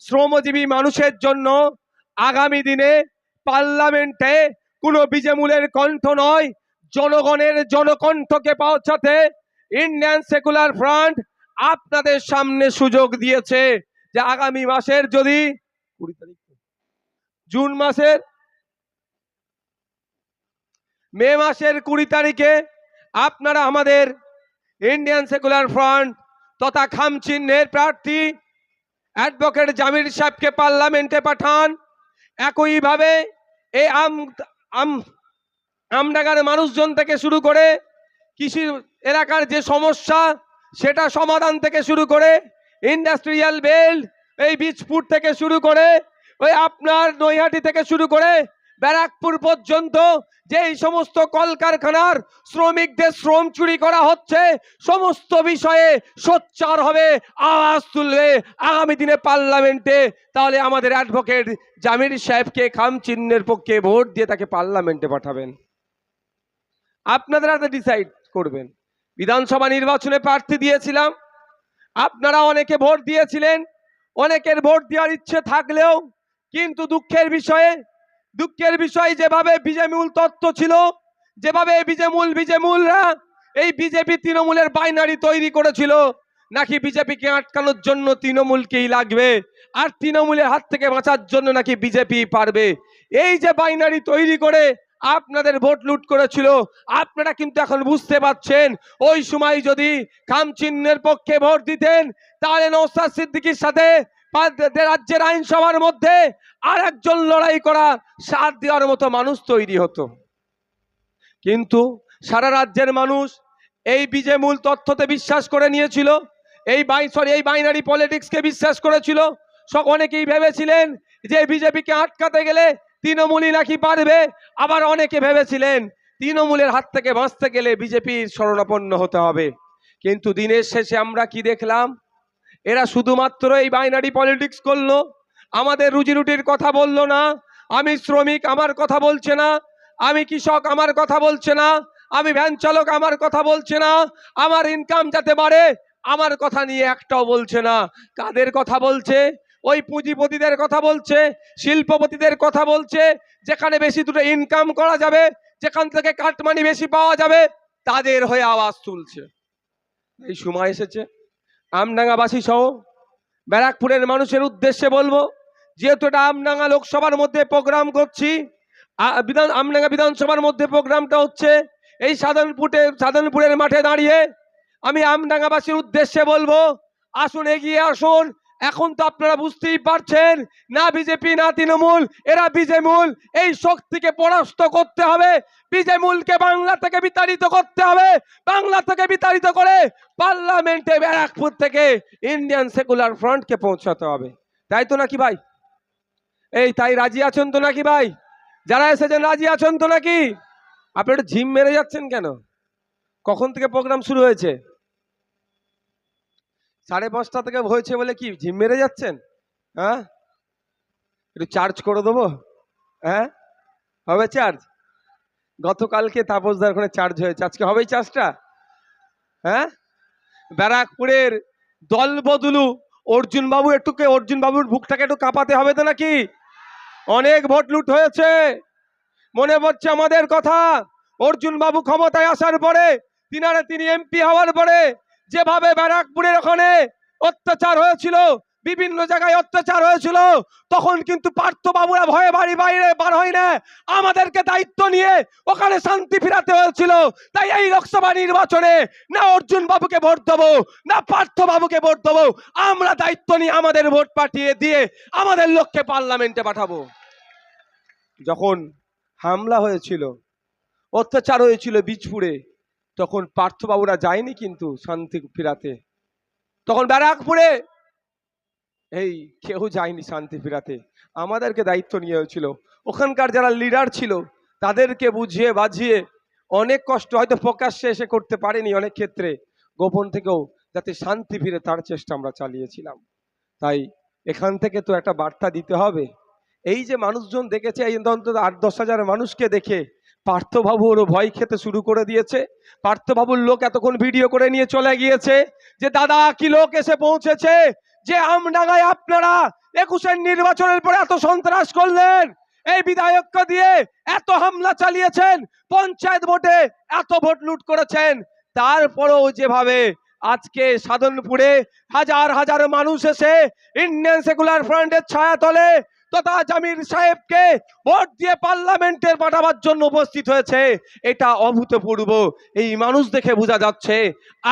শ্রমজীবী মানুষের জন্য আগামী দিনে পার্লামেন্টে কোনো বিজেমূলের কণ্ঠ নয়, জনগণের জনকণ্ঠকে পৌঁছাতে ইন্ডিয়ান সেকুলার ফ্রন্ট আপনাদের সামনে সুযোগ দিয়েছে যে আগামী মাসের যদি 20 তারিখ জুন মাসের মে মাসের 20 তারিখে আপনারা আমাদের ইন্ডিয়ান সেকুলার ফ্রন্ট তথা খামচিহ্নের প্রার্থী অ্যাডভোকেট জামির সাহেবকে পার্লামেন্টে পাঠান। একইভাবে এই আমডাঙ্গার মানুষজন থেকে শুরু করে কৃষি এলাকার যে সমস্যা সেটা সমাধান থেকে শুরু করে ইন্ডাস্ট্রিয়াল বেল্ট, এই বীজপুর থেকে শুরু করে ওই আপনার নৈহাটি থেকে শুরু করে ব্যারাকপুর পর্যন্ত যে এই সমস্ত কলকারখানার শ্রমিকদের শ্রম চুরি করা হচ্ছে, সমস্ত বিষয়ে সোচ্চার হবে, আওয়াজ তুলবে আগামী দিনে পার্লামেন্টে। তাহলে আমাদের অ্যাডভোকেট জামির সাহেবকে খামচিহ্নের পক্ষে ভোট দিয়ে তাকে পার্লামেন্টে পাঠাবেন। আপনারা ডিসাইড করবেন। বিধানসভা নির্বাচনে প্রার্থী দিয়েছিলাম, আপনারা অনেকে ভোট দিয়েছিলেন, অনেকের ভোট দেওয়ার ইচ্ছে থাকলেও কিন্তু দুঃখের বিষয় যেভাবে বিজেমূল তত্ত্ব ছিল, যেভাবে বিজেমূলরা এই বিজেপি তৃণমূলের বাইনারি তৈরি করেছিল, নাকি বিজেপিকে আটকানোর জন্য তৃণমূলকেই লাগবে আর তৃণমূলের হাত থেকে বাঁচার জন্য নাকি বিজেপি পারবে, এই যে বাইনারি তৈরি করে আপনাদের ভোট লুট করেছিল, আপনারা কিন্তু এখন বুঝতে পারছেন ওই সময় যদি খামচিহ্নের পক্ষে ভোট দিতেন তাহলে নওশাদ সিদ্দিকীর সাথে রাজ্যের আইনসভার মধ্যে আর একজন লড়াই করা সাথ দেওয়ার মতো মানুষ তৈরি হতো। কিন্তু সারা রাজ্যের মানুষ এই বিজেমূল তথ্যতে বিশ্বাস করে নিয়েছিল, এই বাইনারি পলিটিক্সকে বিশ্বাস করেছিল। অনেকেই ভেবেছিলেন যে বিজেপিকে আটকাতে গেলে তৃণমূলই নাকি পারবে, আবার অনেকে ভেবেছিলেন তৃণমূলের হাত থেকে বাঁচতে গেলে বিজেপির শরণাপন্ন হতে হবে। কিন্তু দিনের শেষে আমরা কি দেখলাম? এরা শুধুমাত্র এই বাইনারি পলিটিক্স করলো, আমাদের রুজি রুটির কথা বললো না। আমি শ্রমিক আমার কথা বলছে না, আমি কৃষক আমার কথা বলছে না, আমি ভ্যান চালক আমার কথা বলছে না, আমার ইনকাম যাতে বাড়ে আমার কথা নিয়ে একটাও বলছে না। কাদের কথা বলছে? ওই পুঁজিপতিদের কথা বলছে, শিল্পপতিদের কথা বলছে, যেখানে বেশি দুটো ইনকাম করা যাবে, যেখান থেকে কাটমানি বেশি পাওয়া যাবে, তাদের হয়ে আওয়াজ তুলছে। এই সময় এসেছে আমডাঙ্গাবাসী সহ ব্যারাকপুরের মানুষের উদ্দেশ্যে বলবো, যেহেতু এটা আমডাঙ্গা লোকসভার মধ্যে প্রোগ্রাম করছি, আমডাঙ্গা বিধানসভার মধ্যে প্রোগ্রামটা হচ্ছে, এই সাধনপুরের মাঠে দাঁড়িয়ে আমি আমডাঙ্গাবাসীর উদ্দেশ্যে বলবো, আসুন এগিয়ে আসুন। এখন তো আপনারা বুঝতেই পারছেন, না বিজেপি না তৃণমূল, এরা বিজেমূল। এই শক্তিকে পরাস্ত করতে হবে, বিজেমূলকে বাংলা থেকে বিতাড়িত করতে হবে। বাংলা থেকে বিতাড়িত করে পার্লামেন্টে ব্যারাকপুর থেকে ইন্ডিয়ান সেকুলার ফ্রন্টকে পৌঁছাতে হবে। তাই তো নাকি ভাই? তাই রাজি আছেন তো নাকি ভাই? যারা এসেছেন রাজি আছেন তো নাকি? আপনি একটু ঝিম মেরে যাচ্ছেন কেন? কখন থেকে প্রোগ্রাম শুরু হয়েছে? 5:30 থেকে হয়েছে বলে কি ঝিম মেরে যাচ্ছেন? হ্যাঁ, একটু চার্জ করে দেবো? হ্যাঁ, হবে চার্জ? গতকালকে তাপসদার ওখানে চার্জ হয়েছে, আজকে হবেই চার্জটা? হ্যাঁ, ব্যারাকপুরের দল বদলু অর্জুন বাবুর বুকটাকে একটু কাঁপাতে হবে তো নাকি? অনেক ভোট লুট হয়েছে, মনে পড়ছে আমাদের কথা। অর্জুন বাবু ক্ষমতায় আসার পরে, তিনি এমপি হওয়ার পরে যেভাবে ব্যারাকপুরের ওখানে অত্যাচার হয়েছিল, বিভিন্ন জায়গায় অত্যাচার হয়েছিল, তখন কিন্তু পার্থ বাবুরা ভয়ে বাড়ি বাইরে বার হয় না, আমাদেরকে দায়িত্ব নিয়ে ওখানে শান্তি ফিরাতে হয়েছিল। তাই এই লোকসভা নির্বাচনে না অর্জুন বাবুকে ভোট দেবো না পার্থ বাবুকে ভোট দেবো, আমরা দায়িত্ব নিয়ে আমাদের ভোট পাঠিয়ে দিয়ে আমাদের লোককে পার্লামেন্টে পাঠাবো। যখন হামলা হয়েছিল, অত্যাচার হয়েছিল বীজপুরে, তখন পার্থবাবুরা যায়নি কিন্তু শান্তি ফিরাতে, তখন ব্যারাকপুরে কেউ যায়নি শান্তি ফিরাতে, আমাদেরকে দায়িত্ব নিয়ে হয়েছিল। ওখানকার যারা লিডার ছিল তাদেরকে বুঝিয়ে বাজিয়ে অনেক কষ্ট হয়তো প্রকাশ্যে এসে করতে পারেনি, অনেক ক্ষেত্রে গোপন থেকেও যাতে শান্তি ফিরে তার চেষ্টা আমরা চালিয়েছিলাম। তাই এখান থেকে তো একটা বার্তা দিতে হবে। এই যে মানুষজন দেখেছে, এই অন্তত 8-10 হাজার মানুষকে দেখে পার্থবাবুরও ভয় খেতে শুরু করে দিয়েছে। পার্থবাবুর লোক এতক্ষণ ভিডিও করে নিয়ে চলে গিয়েছে যে দাদা কি লোক এসে পৌঁছেছে, যে আমডাঙ্গায় আপনারা 21-এর নির্বাচনের পরে এত সন্ত্রাস করলেন, এই বিধায়ককে দিয়ে এত হামলা চালিয়েছেন, পঞ্চায়েত ভোটে এত ভোট লুট করেছেন, তারপরেও যেভাবে আজকে সাধনপুরে হাজার হাজার মানুষ এসে ইন্ডিয়ান সেকুলার ফ্রন্টের ছায়াতলে তথা জামির সাহেবকে ভোট দিয়ে পার্লামেন্টে পাঠাবার জন্য উপস্থিত হয়েছে, এটা অভূতপূর্ব। এই মানুষ দেখে বোঝা যাচ্ছে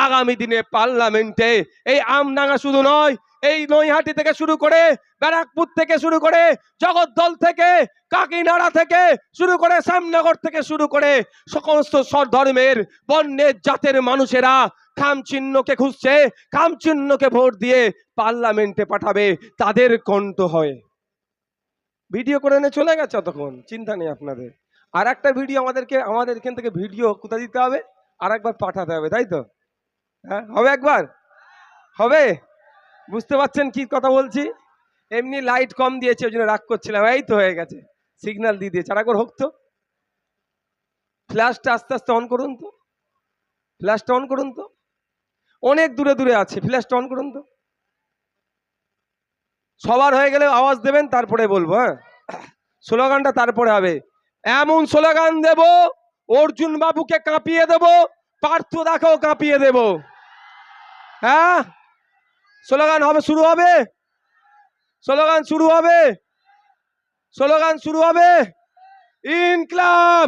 আগামী দিনে পার্লামেন্টে এই আমডাঙ্গা শুধু নয়, এই নৈহাটি থেকে শুরু করে ব্যারাকপুর থেকে শুরু করে জগদ্দল থেকে কাকিনাড়া থেকে শুরু করে শ্যামনগর থেকে শুরু করে সমস্ত ধর্মের বর্ণের জাতের মানুষেরা খামচিহ্নকে খুঁজছে, খামচিহ্নকে ভোট দিয়ে পার্লামেন্টে পাঠাবে, তাদের কণ্ঠ হয়। ভিডিও করে এনে চলে গেছে, তখন চিন্তা নেই আপনাদের। আর একটা ভিডিও আমাদের এখান থেকে ভিডিও কোথায় দিতে হবে, আর একবার পাঠাতে হবে, তাই তো? হ্যাঁ, হবে, একবার হবে। বুঝতে পারছেন কি কথা বলছি? এমনি লাইট কম দিয়েছে, ওই জন্য রাগ করছিলাম। এই তো হয়ে গেছে, সিগন্যাল দিয়ে দিয়েছে, আর একবার হোক তো। ফ্ল্যাশটা আস্তে আস্তে অন করুন তো, ফ্ল্যাশটা অন করুন তো, অনেক দূরে দূরে আছে, ফ্ল্যাশটা অন করুন তো। সবার হয়ে গেলে আওয়াজ দেবেন, তারপরে বলবো। হ্যাঁ, স্লোগানটা তারপরে হবে। এমন স্লোগান দেব, অর্জুন বাবুকে কাঁপিয়ে দেব, পার্থ দাকেও কাঁপিয়ে দেব। হ্যাঁ, স্লোগান হবে, শুরু হবে, স্লোগান শুরু হবে, স্লোগান শুরু হবে। ইনকলাব,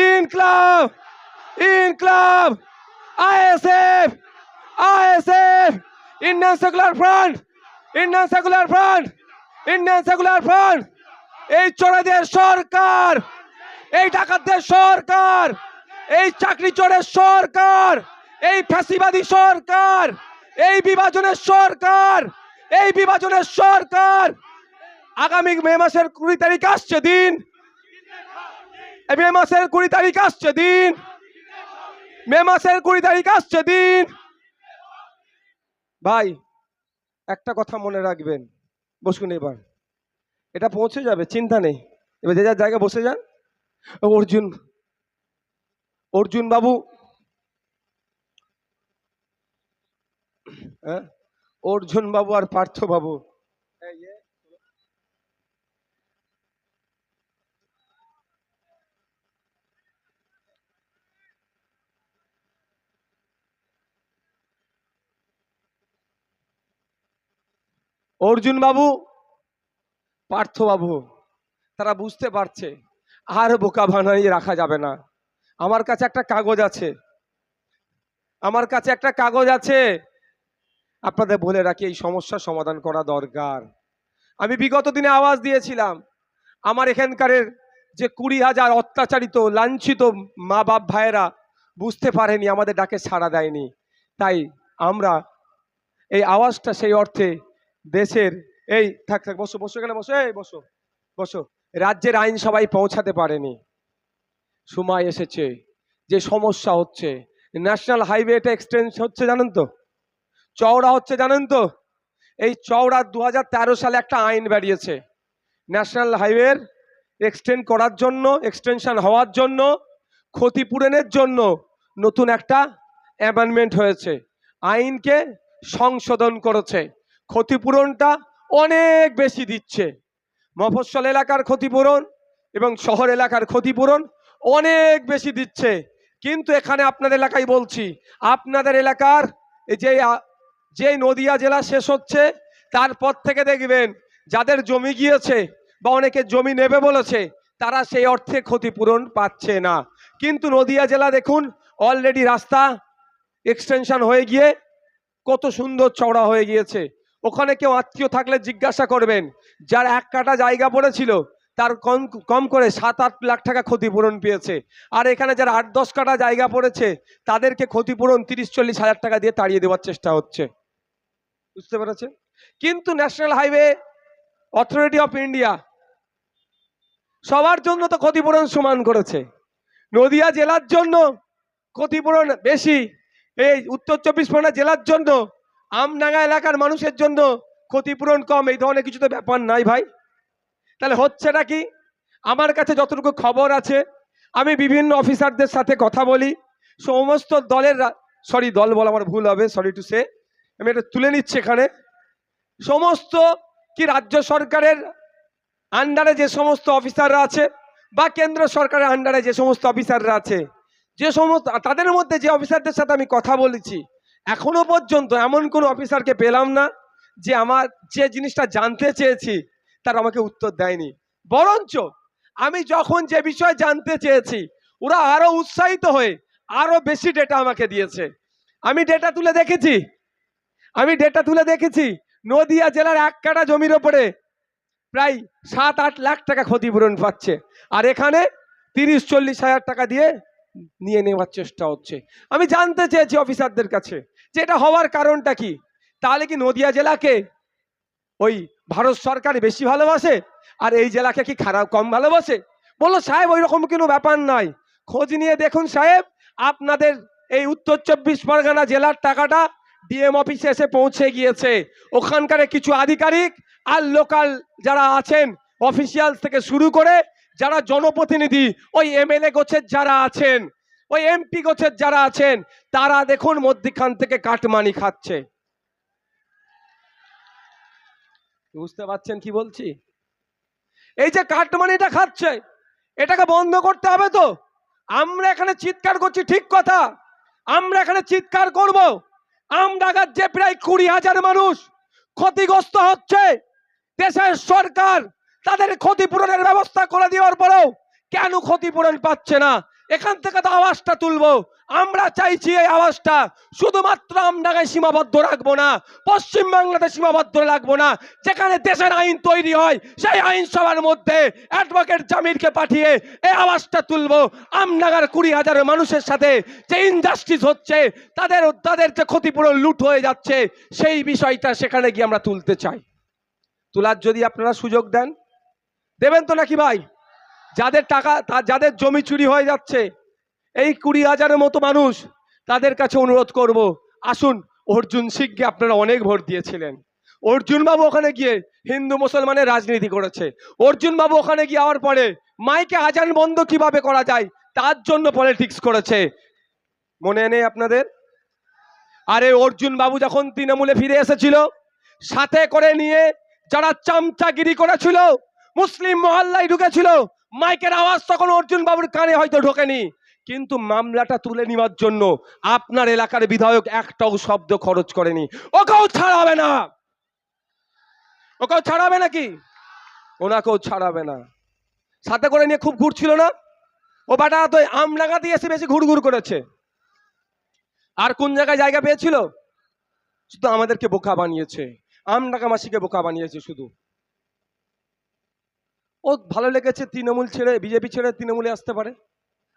ইনকলাব, ইনকলাব, ISF, ISF, Indian Secular Front, Indian Secular Front, Indian Secular Front. এই চোরেদের সরকার, এই ডাকাতদের সরকার, এই চাকরি চোরের সরকার, এই ফ্যাসিবাদী সরকার, এই বিভাজনের সরকার, এই বিভাজনের সরকার। আগামী মে মাসের 20 তারিখ আসছে দিন, মে মাসের 20 তারিখ আসছে দিন, মে মাসের 20 তারিখ আসছে দিন। ভাই একটা কথা মনে রাখবেন, বসুন এবার, এটা পৌঁছে যাবে, চিন্তা নেই। এবার যে যার জায়গায় বসে যান। অর্জুন, অর্জুন বাবু, হ্যাঁ, অর্জুন বাবু আর পার্থ বাবু, অর্জুন বাবু, পার্থ বাবু, তারা বুঝতে পারছে আর বোকা বানিয়ে রাখা যাবে না। আমার কাছে একটা কাগজ আছে, আমার কাছে একটা কাগজ আছে, আপনাদের বলে রাখি, এই সমস্যার সমাধান করা দরকার। আমি বিগত দিনে আওয়াজ দিয়েছিলাম, আমার এখানকারের যে 20,000 অত্যাচারিত লাঞ্ছিত মা বাপ ভাইয়েরা বুঝতে পারেনি, আমাদের ডাকে সাড়া দেয়নি, তাই আমরা এই আওয়াজটা সেই অর্থে দেশের এই থাক থাক বসো বসো এখানে বসো, এই বসো বসো, রাজ্যের আইনসভায় পৌঁছাতে পারেনি। সময় এসেছে, যে সমস্যা হচ্ছে, ন্যাশনাল হাইওয়েটা এক্সটেন্ড হচ্ছে জানেন তো, চওড়া হচ্ছে জানেন তো। এই চওড়া 2013 সালে একটা আইন বেরিয়েছে, ন্যাশনাল হাইওয়ের এক্সটেন্ড করার জন্য, এক্সটেনশন হওয়ার জন্য, ক্ষতিপূরণের জন্য নতুন একটা অ্যামেন্ডমেন্ট হয়েছে, আইনকে সংশোধন করেছে। ক্ষতিপূরণটা অনেক বেশি দিচ্ছে, মফস্বল এলাকার ক্ষতিপূরণ এবং শহর এলাকার ক্ষতিপূরণ অনেক বেশি দিচ্ছে। কিন্তু এখানে আপনাদের এলাকায় বলছি, আপনাদের এলাকার যে নদিয়া জেলা শেষ হচ্ছে, তারপর থেকে দেখবেন যাদের জমি গিয়েছে বা অনেকে জমি নেবে বলেছে, তারা সেই অর্থে ক্ষতিপূরণ পাচ্ছে না। কিন্তু নদিয়া জেলা দেখুন, অলরেডি রাস্তা এক্সটেনশন হয়ে গিয়ে কত সুন্দর চওড়া হয়ে গিয়েছে। ওখানে কেউ আত্মীয় থাকলে জিজ্ঞাসা করবেন, যার 1 কাঠা জায়গা পড়েছিল তার কম করে 7-8 লাখ টাকা ক্ষতিপূরণ পেয়েছে, আর এখানে যারা 8-10 কাঠা জায়গা পড়েছে তাদেরকে ক্ষতিপূরণ 30-40 হাজার টাকা দিয়ে তাড়িয়ে দেওয়ার চেষ্টা হচ্ছে। বুঝতে পেরেছেন? কিন্তু national highway authority of India সবার জন্য তো ক্ষতিপূরণ সমান করেছে। নদিয়া জেলার জন্য ক্ষতিপূরণ বেশি, এই উত্তর 24 পরগনা জেলার জন্য, আমডাঙ্গা এলাকার মানুষের জন্য ক্ষতিপূরণ কম। এই ধরনের কিছু তো ব্যাপার নাই ভাই। তাহলে হচ্ছেটা কি? আমার কাছে যতটুকু খবর আছে, আমি বিভিন্ন অফিসারদের সাথে কথা বলি, সমস্ত দলের, দল বলা আমার ভুল হবে, সরি টু সে, আমি এটা তুলে নিচ্ছি এখানে, সমস্ত কি রাজ্য সরকারের আন্ডারে যে সমস্ত অফিসাররা আছে বা কেন্দ্র সরকারের আন্ডারে যে সমস্ত অফিসাররা আছে, যে সমস্ত তাদের মধ্যে যে অফিসারদের সাথে আমি কথা বলেছি, এখনো পর্যন্ত এমন কোনো অফিসারকে পেলাম না যে আমার যে জিনিসটা জানতে চেয়েছি তার আমাকে উত্তর দেয়নি। বরঞ্চ আমি যখন যে বিষয় জানতে চেয়েছি ওরা আরো উৎসাহিত হয়ে আরো বেশি ডেটা আমাকে দিয়েছে। আমি ডেটা তুলে দেখেছি নদিয়া জেলার 1 কাঠা জমির ওপরে প্রায় 7-8 লাখ টাকা ক্ষতিপূরণ পাচ্ছে, আর এখানে 30-40 হাজার টাকা দিয়ে নিয়ে নেওয়ার চেষ্টা হচ্ছে। আমি জানতে চেয়েছি অফিসারদের কাছে যে এটা হওয়ার কারণটা কি। তাহলে কি নদিয়া জেলাকে ওই ভারত সরকার বেশি ভালোবাসে আর এই জেলাকে কি কম ভালোবাসে? বললো সাহেব ওই রকম কোনো ব্যাপার নাই, খোঁজ নিয়ে দেখুন সাহেব, আপনাদের এই উত্তর 24 পরগনা জেলার টাকাটা ডিএম অফিসে এসে পৌঁছে গিয়েছে। ওখানকার কিছু আধিকারিক আর লোকাল যারা আছেন অফিসিয়াল থেকে শুরু করে যারা জনপ্রতিনিধি, ওই এমএলএ গোছের যারা আছেন, ওই এমপি গোছের যারা আছেন, তারা দেখুন মধ্যখান থেকে কাটমানি খাচ্ছে। বুঝতে পারছেন কি বলছি? এই যে কাটমানিটা খাচ্ছে, এটাকে বন্ধ করতে হবে। তো আমরা এখানে চিৎকার করছি, ঠিক কথা, আমরা এখানে চিৎকার করব। আমডাঙ্গার যে প্রায় 20,000 মানুষ ক্ষতিগ্রস্ত হচ্ছে, দেশের সরকার তাদের ক্ষতিপূরণের ব্যবস্থা করে দেওয়ার পরেও কেন ক্ষতিপূরণ পাচ্ছে না? এখান থেকে তো আওয়াজটা তুলবো। আমরা চাইছি এই আওয়াজটা শুধুমাত্র আমডাঙ্গায় সীমাবদ্ধ রাখবো না, পশ্চিম বাংলাতে সীমাবদ্ধ রাখবো না। যেখানে দেশের আইন তৈরি হয় সেই আইনসভার মধ্যে অ্যাডভোকেট জামিরকে পাঠিয়ে এই আওয়াজটা তুলবো। আমডাঙ্গার 20,000 মানুষের সাথে যে ইনজাস্টিস হচ্ছে, তাদের যে ক্ষতিপূরণ লুট হয়ে যাচ্ছে, সেই বিষয়টা সেখানে গিয়ে আমরা তুলতে চাই। তোলার যদি আপনারা সুযোগ দেবেন তো নাকি ভাই? যাদের টাকা, যাদের জমি চুরি হয়ে যাচ্ছে, এই 20,000-এর মতো মানুষ, তাদের কাছে অনুরোধ করব, আসুন। অর্জুন সিংকে আপনারা অনেক ভোট দিয়েছিলেন। অর্জুন বাবু ওখানে গিয়ে হিন্দু মুসলমানের রাজনীতি করেছে। অর্জুন বাবু ওখানে গিয়ে যাওয়ার পরে মাইকে আজান বন্ধ কিভাবে করা যায় তার জন্য পলিটিক্স করেছে, মনে নেই আপনাদের? আরে অর্জুন বাবু যখন তৃণমূলে ফিরে এসেছিল, সাথে করে নিয়ে যারা চামচাগিরি করেছিল, মুসলিম মহল্লায় ঢুকেছিল, মাইকের আওয়াজ তখন অর্জুন বাবুর কানে হয়তো ঢোকেনি, কিন্তু মামলাটা তুলে নেওয়ার জন্য আপনার এলাকার বিধায়ক একটাও শব্দ খরচ করেনি। ওকেও ছাড়াবে না, ওকেও ছাড়াবে নাকি? ওনাকেও ছাড়াবে না। সাথে করে নিয়ে খুব ঘুরছিল না ও বাটা? তো আমডাঙ্গা দিয়ে এসে বেশি ঘুরঘুর করেছে। আর কোন জায়গায় জায়গা পেয়েছিল? শুধু আমাদেরকে বোকা বানিয়েছে, আমডাঙ্গাবাসীকে বোকা বানিয়েছে শুধু। ও ভালো লেগেছে তৃণমূল ছেড়ে, বিজেপি ছেড়ে তৃণমূলে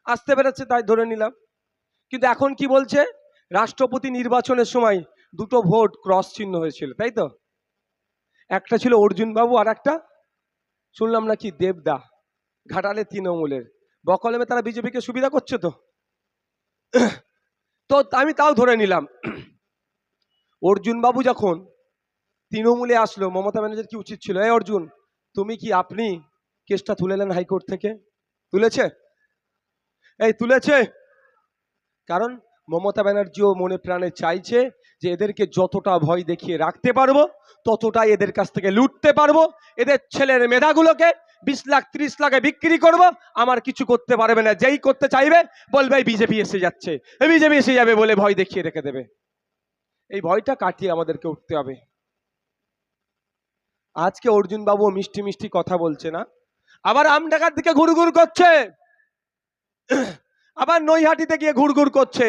আসতে পেরেছে, তাই ধরে নিলাম। কিন্তু এখন কি বলছে? রাষ্ট্রপতি নির্বাচনের সময় 2টো ভোট ক্রস চিহ্ন হয়েছিল, তাই তো? একটা ছিল অর্জুন বাবু, আর একটা শুনলাম নাকি দেবদা, ঘাটালে তৃণমূলের। বকলমে তারা বিজেপিকে সুবিধা করছে। তো আমি তাও ধরে নিলাম। অর্জুন বাবু যখন তৃণমূলে আসলো, মমতা ব্যানার্জির কি উচিত ছিল, এই অর্জুন তুমি কি, আপনি কেসটা তুলে নেন হাইকোর্ট থেকে? তুলেছে। কারণ মমতা ব্যানার্জিও মনে প্রাণে চাইছে যে এদেরকে যতটা ভয় দেখিয়ে রাখতে পারবো ততটাই এদের কাছ থেকে লুটতে পারবো। এদের ছেলের মেধাগুলোকে 20 লাখ 30 লাখে বিক্রি করব, আমার কিছু করতে পারবে না। যেই করতে চাইবে বলবে বিজেপি এসে যাচ্ছে, বিজেপি এসে যাবে বলে ভয় দেখিয়ে রেখে দেবে। এই ভয়টা কাটিয়ে আমাদেরকে উঠতে হবে। আজকে অর্জুন বাবু মিষ্টি মিষ্টি কথা বলছে না, আবার আমডাঙ্গার দিকে ঘুরঘুর করছে, আবার নৈহাটিতে গিয়ে ঘুরঘুর করছে।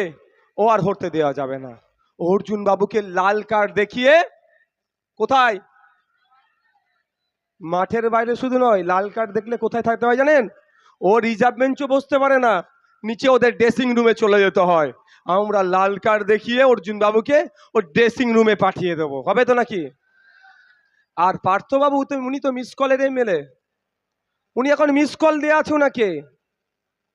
ও আর হতে দেওয়া যাবে না। অর্জুন বাবুকে লাল কার্ড দেখিয়ে কোথায়? মাঠের বাইরে শুধু নয়, লাল কার্ড দেখলে কোথায় থাকতে হয় জানেন? ও রিজার্ভ বেঞ্চও বসতে পারে না, নিচে ওদের ড্রেসিং রুমে চলে যেতে হয়। আমরা লাল কার্ড দেখিয়ে অর্জুন বাবুকে ও ড্রেসিং রুমে পাঠিয়ে দেবো, হবে তো নাকি? আর পার্থবাবু উনি তো মিস কলের এমএলএ, উনি এখন মিস কল দেওয়া আছে ওনাকে।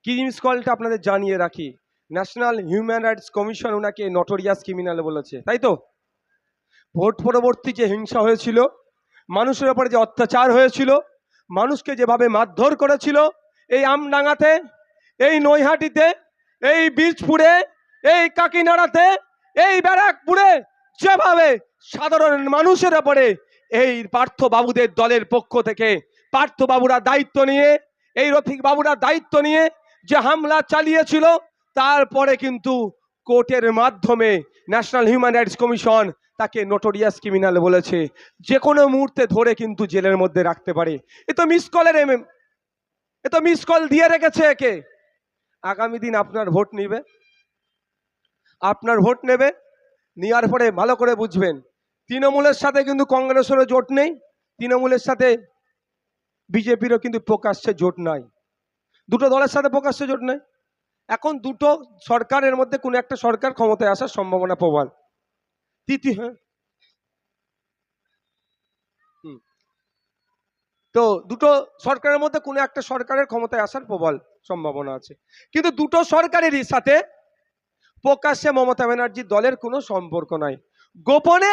কি মিস কলটা আপনাদের জানিয়ে রাখি, ন্যাশনাল হিউম্যান রাইটস কমিশন ওনাকে নটোরিয়াস ক্রিমিনাল বলেছে, তাই তো? ভোট পরবর্তী যে হিংসা হয়েছিল, মানুষের উপরে যে অত্যাচার হয়েছিল, মানুষকে যেভাবে মারধর করেছিল, এই আমডাঙ্গাতে, এই নৈহাটিতে, এই বীজপুরে, এই কাকিনাড়াতে, এই ব্যারাকপুরে যেভাবে সাধারণ মানুষের উপরে এই পার্থ বাবুদের দলের পক্ষ থেকে পার্থ বাবুরা দায়িত্ব নিয়ে, এই রফিক বাবুরা দায়িত্ব নিয়ে যে হামলা চালিয়েছিল, তারপরে কিন্তু কোর্টের মাধ্যমে ন্যাশনাল হিউম্যান রাইটস কমিশন তাকে নোটোরিয়াস ক্রিমিনাল বলেছে, যে কোনো মুহূর্তে ধরে কিন্তু জেলের মধ্যে রাখতে পারে। এ তো মিস কল দিয়ে রেখেছে একে। আগামী দিন আপনার ভোট নেবে, নেওয়ার পরে ভালো করে বুঝবেন, তৃণমূলের সাথে কিন্তু কংগ্রেসেরও জোট নেই, তৃণমূলের সাথে বিজেপিরও কিন্তু প্রকাশ্যে জোট নাই, দুটো দলের সাথে প্রকাশ্যে জোট নেই। এখন দুটো সরকারের মধ্যে কোনো একটা সরকার ক্ষমতায় আসার সম্ভাবনা প্রবল। তো দুটো সরকারের মধ্যে কোনো একটা সরকারের ক্ষমতায় আসার প্রবল সম্ভাবনা আছে, কিন্তু দুটো সরকারেরই সাথে প্রকাশ্যে মমতা ব্যানার্জির দলের কোনো সম্পর্ক নাই, গোপনে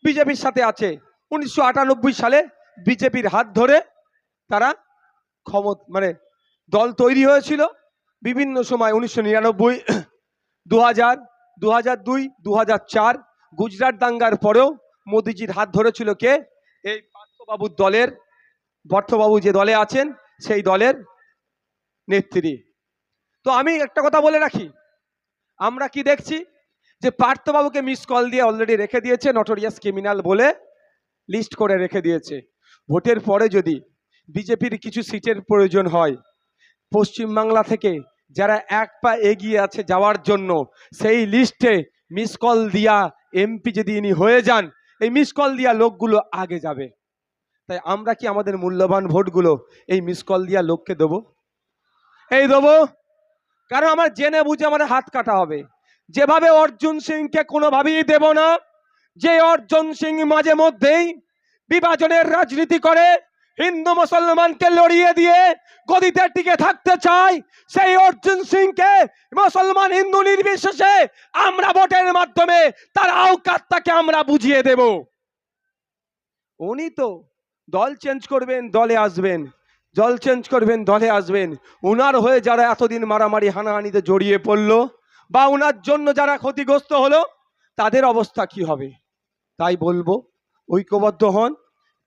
বিজেপির সাথে আছে। 1998 সালে বিজেপির হাত ধরে তারা দল তৈরি হয়েছিল বিভিন্ন সময়, 1999, 2000, 2002, 2004 গুজরাট দাঙ্গার পরেও মোদিজির হাত ধরেছিল কে? এই পার্থবাবুর দলের, পার্থবাবু যে দলে আছেন সেই দলের নেত্রী। তো আমি একটা কথা বলে রাখি, আমরা কি দেখছি যে পার্থবাবুকে মিস কল দিয়ে অলরেডি রেখে দিয়েছে, নটোরিয়াস ক্রিমিনাল বলে লিস্ট করে রেখে দিয়েছে। ভোটের পরে যদি বিজেপির কিছু সিটের প্রয়োজন হয়, পশ্চিমবাংলা থেকে যারা এক পা এগিয়ে আছে যাওয়ার জন্য, সেই লিস্টে মিস কল দিয়া এমপি যদি ইনি হয়ে যান, এই মিস কল দিয়া লোকগুলো আগে যাবে। তাই আমরা কি আমাদের মূল্যবান ভোটগুলো এই মিস কল দিয়া লোককে দেবো? এই দেবো, কারণ আমার জেনে বুঝে আমাদের হাত কাটা হবে। যেভাবে অর্জুন সিংকে কোনোভাবেই দেব না, যে অর্জুন সিং মাঝে মধ্যেই বিভাজনের রাজনীতি করে হিন্দু মুসলমানকে লড়িয়ে দিয়ে গদিতে টিকে থাকতে চায়, সেই অর্জুন সিংকে মুসলমান হিন্দু নির্বিশেষে আমরা ভোটের মাধ্যমে তার আওকাতটাকে আমরা বুঝিয়ে দেব। উনি তো দল চেঞ্জ করবেন, দলে আসবেন, দল চেঞ্জ করবেন, দলে আসবেন। উনার হয়ে যারা এতদিন মারামারি হানাহানিতে জড়িয়ে পড়লো বা উনার জন্য যারা ক্ষতিগ্রস্ত হলো, তাদের অবস্থা কি হবে? তাই বলবো, ঐক্যবদ্ধ হন।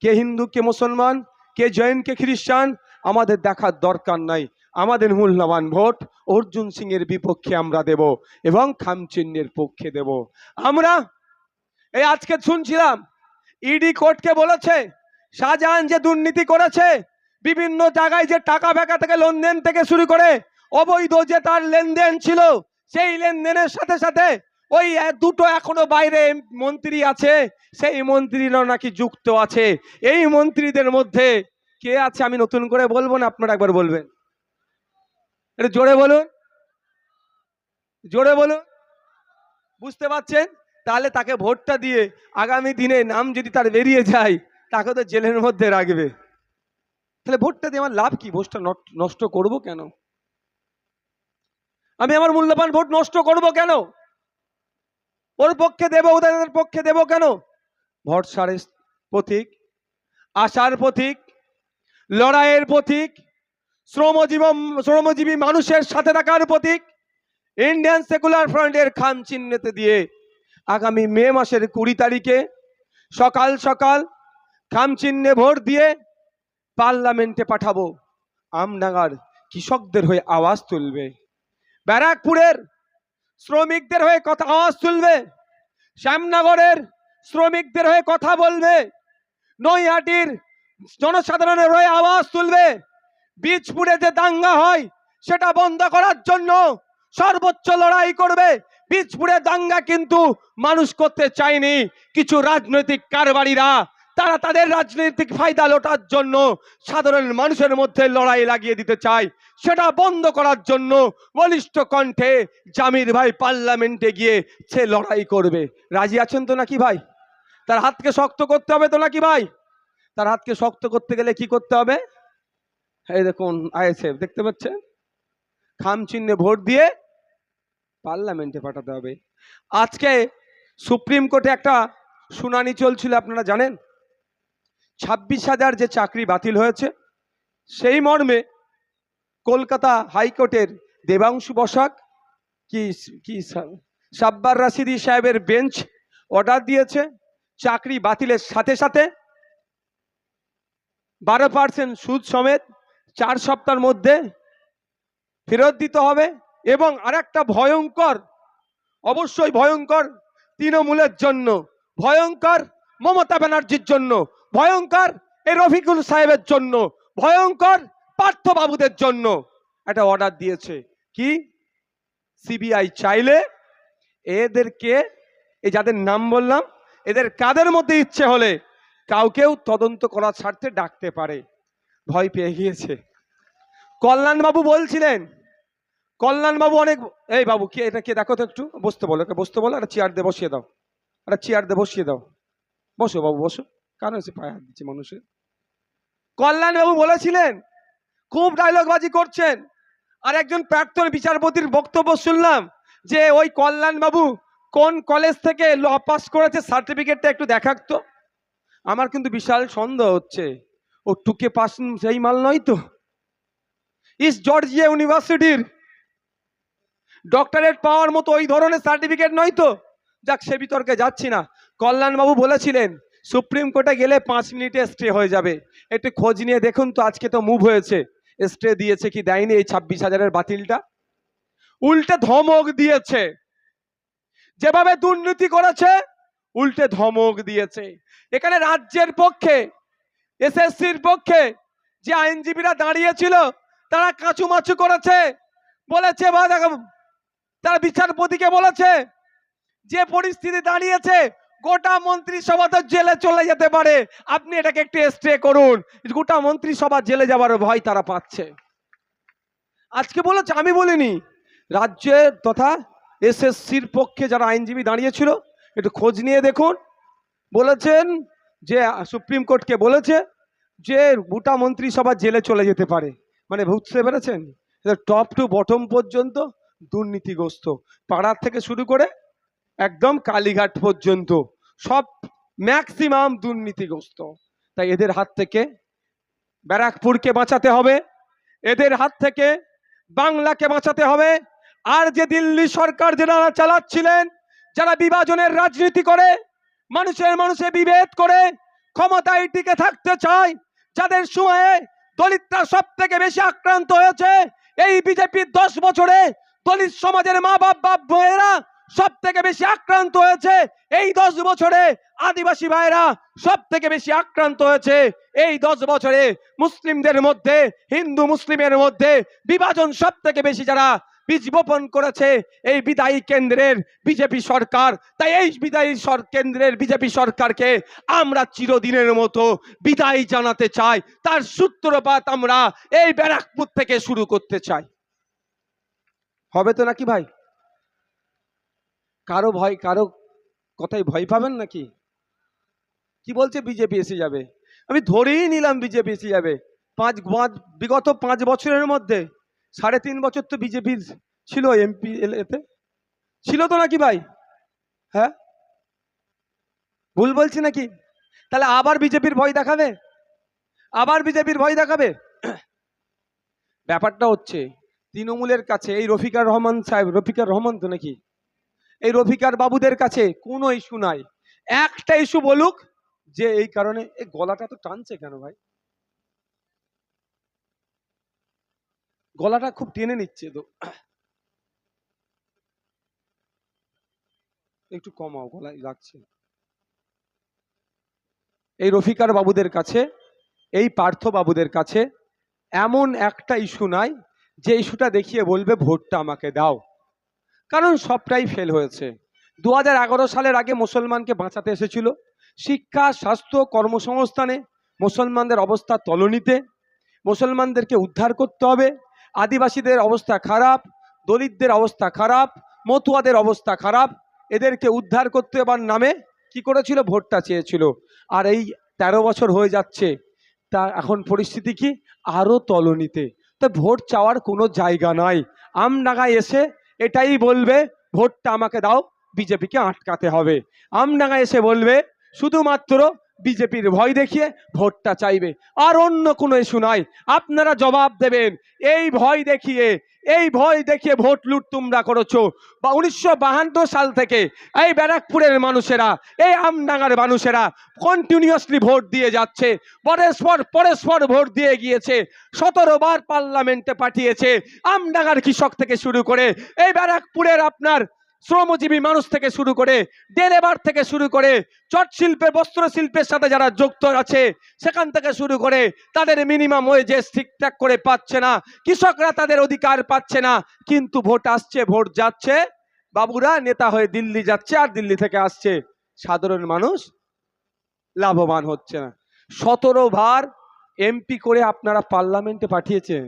কে হিন্দু, কে মুসলমান, কে জৈন, কে খ্রিস্টান, আমাদের দেখার দরকার নাই। আমাদের মূল্যবান ভোট অর্জুন সিং এর বিপক্ষে আমরা দেব এবং খামচিহ্নের পক্ষে দেব। আমরা এই আজকে শুনছিলাম ইডি কোর্টকে বলেছে শাহজাহান যে দুর্নীতি করেছে, বিভিন্ন জায়গায় যে টাকা বেকা থেকে লেনদেন থেকে শুরু করে অবৈধ যে তার লেনদেন ছিল, সেই লেনদেনের সাথে সাথে ওই দুটো এখনো বাইরে মন্ত্রী আছে, সেই মন্ত্রীরাও নাকি যুক্ত আছে। এই মন্ত্রীদের মধ্যে কে আছে আমি নতুন করে বলবো না, আপনারা একবার বলবেন, একটু জোরে বলুন, জোরে বলুন। বুঝতে পারছেন? তাহলে তাকে ভোটটা দিয়ে আগামী দিনে নাম যদি তার বেরিয়ে যায়, তাকে তো জেলের মধ্যে রাখবে। তাহলে ভোটটা দিয়ে আমার লাভ কি? ভোটটা নষ্ট করব কেন? আমি আমার মূল্যবান ভোট নষ্ট করব কেন? ওর পক্ষে দেব, ওদের পক্ষে দেব কেন? ভরসার প্রতীক, আশার প্রতীক, লড়াইয়ের প্রতীক, শ্রমজীবী মানুষের সাথে থাকার প্রতীক ইন্ডিয়ান সেকুলার ফ্রন্টের খাম চিহ্নতে দিয়ে আগামী মে মাসের 20 তারিখে সকাল সকাল খাম চিহ্নে ভোট দিয়ে পার্লামেন্টে পাঠাবো। আমডাঙ্গার কৃষকদের হয়ে আওয়াজ তুলবে, ব্যারাকপুরের শ্রমিকদের হয়ে কথা আওয়াজ তুলবে, শ্যামনগরের শ্রমিকদের হয়ে কথা বলবে, নৈহাটির জনসাধারণের হয়ে আওয়াজ তুলবে। বীজপুরে যে দাঙ্গা হয় সেটা বন্ধ করার জন্য সর্বোচ্চ লড়াই করবে। বীজপুরে দাঙ্গা কিন্তু মানুষ করতে চায়নি, কিছু রাজনৈতিক কারবারিরা তারা তাদের রাজনৈতিক ফায়দা লোটার জন্য সাধারণ মানুষের মধ্যে লড়াই লাগিয়ে দিতে চায়। সেটা বন্ধ করার জন্য বলিষ্ঠ কণ্ঠে জামির ভাই পার্লামেন্টে গিয়ে সে লড়াই করবে। রাজি আছেন তো নাকি ভাই? তার হাতকে শক্ত করতে হবে তো নাকি ভাই? তার হাতকে শক্ত করতে গেলে কি করতে হবে? এই দেখুন আইএসএফ দেখতে পাচ্ছেন, খাম চিহ্নে ভোট দিয়ে পার্লামেন্টে পাঠাতে হবে। আজকে সুপ্রিম কোর্টে একটা শুনানি চলছিল, আপনারা জানেন 26,000 যে চাকরি বাতিল হয়েছে, সেই মর্মে কলকাতা হাইকোর্টের দেবাংশু বসাক কি সাব্বার রাশিদি সাহেবের বেঞ্চ অর্ডার দিয়েছে চাকরি বাতিলের সাথে সাথে 12% সুদ সমেত 4 সপ্তাহের মধ্যে ফেরত দিতে হবে। এবং আরেকটা ভয়ঙ্কর, অবশ্যই ভয়ঙ্কর তৃণমূলের জন্য, ভয়ঙ্কর মমতা ব্যানার্জির জন্য, ভয়ঙ্কর এই রফিকুল সাহেবের জন্য, ভয়ঙ্কর পার্থবাবুদের জন্য একটা অর্ডার দিয়েছে কি, সিবিআই চাইলে এদেরকে, এই যাদের নাম বললাম, এদের কাদের মধ্যে ইচ্ছে হলে কাউকেও তদন্ত করার স্বার্থে ডাকতে পারে। ভয় পেয়ে গিয়েছে। কল্যাণবাবু বলছিলেন, কল্যাণবাবু অনেক, এই বাবু কে এটা, কে দেখো তো একটু, বসতে বলো, বসতে বলো, একটা চেয়ার দিয়ে বসিয়ে দাও, একটা চেয়ার দিয়ে বসিয়ে দাও, বসো বাবু বসো, কারণ এসে পায়ে হাত দিচ্ছে মানুষের। কল্যাণবাবু বলেছিলেন, খুব ডায়লগবাজি করছেন, আর একজন প্রাক্তন বিচারপতির বক্তব্য শুনলাম যে ওই কল্যাণবাবু কোন কলেজ থেকে ল পাস করেছে সার্টিফিকেটটা একটু দেখাতো। আমার কিন্তু বিশাল সন্দেহ হচ্ছে ও টুকে পাস সেই মাল নয় তো, ইস্ট জর্জিয়া ইউনিভার্সিটির ডক্টরেট পাওয়ার মতো ওই ধরনের সার্টিফিকেট নয় তো। যাক, সে বিতর্কে যাচ্ছি না। কল্যাণবাবু বলেছিলেন সুপ্রিম কোর্টে গেলে 5 মিনিটে স্টে হয়ে যাবে, একটু খোঁজ নিয়ে দেখুন তো, আজকে তো মুভ হয়েছে, স্টে দিয়েছে কি দেয়নি এই 26,000-এর বাতিলটা। উল্টে ধমক দিয়েছে, যেভাবে দুর্নীতি করেছে উল্টে ধমক দিয়েছে। এখানে রাজ্যের পক্ষে, এসএসসির পক্ষে যে আইনজীবীরা দাঁড়িয়েছিল তারা কাঁচুমাচু করেছে, বলেছে বা তারা বিচারপতিকে বলেছে যে পরিস্থিতি দাঁড়িয়েছে গোটা মন্ত্রিসভা তো জেলে চলে যেতে পারে, আপনি এটাকে একটু স্টে করুন। গোটা মন্ত্রিসভা জেলে যাবার ভয় তারা পাচ্ছে। আজকে বলেছে, আমি বলিনি, রাজ্যের তথা এসএসসির পক্ষে যারা আইনজীবী দাঁড়িয়েছিল একটু খোঁজ নিয়ে দেখুন। বলেছেন যে সুপ্রিম কোর্টকে বলেছে যে গোটা মন্ত্রিসভা জেলে চলে যেতে পারে। মানে বুঝতে পেরেছেন, টপ টু বটম পর্যন্ত দুর্নীতিগ্রস্ত, পাড়ার থেকে শুরু করে একদম কালীঘাট পর্যন্ত সব ম্যাক্সিমাম দুর্নীতিগ্রস্ত। তাই এদের হাত থেকে ব্যারাকপুরকে বাঁচাতে হবে, এদের হাত থেকে বাংলাকে বাঁচাতে হবে। আর যে দিল্লি সরকার যারা চালাচ্ছিলেন, যারা বিভাজনের রাজনীতি করে, মানুষে বিভেদ করে ক্ষমতায় টিকে থাকতে চায়, যাদের সময়ে দলিতরা সব থেকে বেশি আক্রান্ত হয়েছে, এই বিজেপির 10 বছরে দলিত সমাজের মা বাপ ভাইয়েরা সব থেকে বেশি আক্রান্ত হয়েছে। এই 10 বছরে আদিবাসী ভাইয়েরা সব থেকে বেশি আক্রান্ত হয়েছে। এই 10 বছরে মুসলিমদের মধ্যে, হিন্দু মুসলিমের মধ্যে বিভাজন সব থেকে বেশি যারা বীজ বপন করেছে এই বিদায়ী কেন্দ্রের বিজেপি সরকার। তাই এই বিদায়ী কেন্দ্রের বিজেপি সরকারকে আমরা চিরদিনের মতো বিদায় জানাতে চাই। তার সূত্রপাত আমরা এই ব্যারাকপুর থেকে শুরু করতে চাই। হবে তো নাকি ভাই? কারো ভয়, কারো কথাই ভয় পাবেন নাকি? কি বলছে বিজেপি এসে যাবে? আমি ধরেই নিলাম বিজেপি এসে যাবে। বিগত 5 বছরের মধ্যে 3.5 বছর তো বিজেপির ছিল, এমপি এতে ছিল তো নাকি ভাই? হ্যাঁ, ভুল বলছি নাকি? তাহলে আবার বিজেপির ভয় দেখাবে, আবার বিজেপির ভয় দেখাবে। ব্যাপারটা হচ্ছে তৃণমূলের কাছে এই রফিকার রহমান সাহেব, রফিকার রহমান তো নাকি, এই রফিকার বাবুদের কাছে কোনো ইস্যু নাই। একটা ইস্যু বলুক যে এই কারণে, এই গলাটা তো টানছে কেন ভাই? গলাটা খুব টেনে নিচ্ছে তো, একটু কমাও, গলায় লাগছে। এই রফিকার বাবুদের কাছে, এই পার্থ বাবুদের কাছে এমন একটা ইস্যু নাই যে ইস্যুটা দেখিয়ে বলবে ভোটটা আমাকে দাও, কারণ সবটাই ফেল হয়েছে। 2011 সালের আগে মুসলমানকে বাঁচাতে এসেছিল, শিক্ষা, স্বাস্থ্য, কর্মসংস্থানে মুসলমানদের অবস্থা তলনিতে, মুসলমানদেরকে উদ্ধার করতে হবে। আদিবাসীদের অবস্থা খারাপ, দলিতদের অবস্থা খারাপ, মতুয়াদের অবস্থা খারাপ, এদেরকে উদ্ধার করতে এবার নামে কি করেছিল? ভোটটা চেয়েছিল। আর এই 13 বছর হয়ে যাচ্ছে, তা এখন পরিস্থিতি কি? আরো তলনিতে। তো ভোট চাওয়ার কোনো জায়গা নাই। আমডাঙ্গায় এসে এটাই বলবে ভোটটা আমাকে দাও, বিজেপিকে আটকাতে হবে। আমডাঙ্গায় এসে বলবে শুধুমাত্র বিজেপির ভয় দেখিয়ে ভোটটা চাইবে, আর অন্য কোনো ইস্যু নয়। আপনারা জবাব দেবেন, এই ভয় দেখিয়ে ভোট লুট তোমরা করেছো। বা 1952 সাল থেকে এই ব্যারাকপুরের মানুষেরা, এই আমডাঙ্গার মানুষেরা কন্টিনিউয়াসলি ভোট দিয়ে যাচ্ছে, পরস্পর ভোট দিয়ে গিয়েছে, 17 বার পার্লামেন্টে পাঠিয়েছে। আমডাঙ্গার কৃষক থেকে শুরু করে, এই ব্যারাকপুরের আপনার শ্রমজীবী মানুষ থেকে শুরু করে, ডেলেবার থেকে শুরু করে, চট শিল্পের বস্ত্র শিল্পের সাথে যারা যুক্ত আছে সেখান থেকে শুরু করে, তাদের মিনিমাম ওয়েজেস ঠিকঠাক করে পাচ্ছে না, কৃষকরা তাদের অধিকার পাচ্ছে না। কিন্তু ভোট আসছে, ভোট যাচ্ছে, বাবুরা নেতা হয়ে দিল্লি যাচ্ছে, আর দিল্লি থেকে আসছে, সাধারণ মানুষ লাভবান হচ্ছে না। 17 বার এমপি করে আপনারা পার্লামেন্টে পাঠিয়েছেন।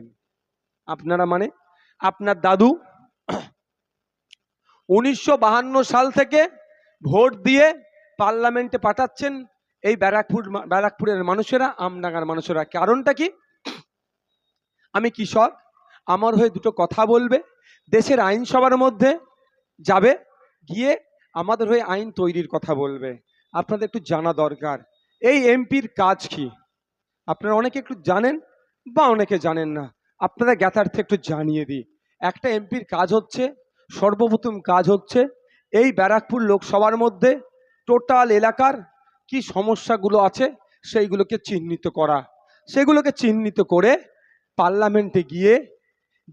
আপনারা মানে আপনার দাদু 1952 সাল থেকে ভোট দিয়ে পার্লামেন্টে পাঠাচ্ছেন এই ব্যারাকপুরের মানুষেরা, আমডাঙ্গার মানুষেরা। কারণটা কি? আমি কৃষক, আমার হয়ে দুটো কথা বলবে, দেশের আইনসভার মধ্যে যাবে, গিয়ে আমাদের হয়ে আইন তৈরির কথা বলবে। আপনাদের একটু জানা দরকার এই এমপির কাজ কি। আপনারা অনেকে একটু জানেন বা অনেকে জানেন না, আপনারা জ্ঞাতার্থে একটু জানিয়ে দিই। একটা এমপির কাজ হচ্ছে, সর্বপ্রথম কাজ হচ্ছে এই ব্যারাকপুর লোকসভার মধ্যে টোটাল এলাকার কি সমস্যাগুলো আছে সেইগুলোকে চিহ্নিত করা। সেগুলোকে চিহ্নিত করে পার্লামেন্টে গিয়ে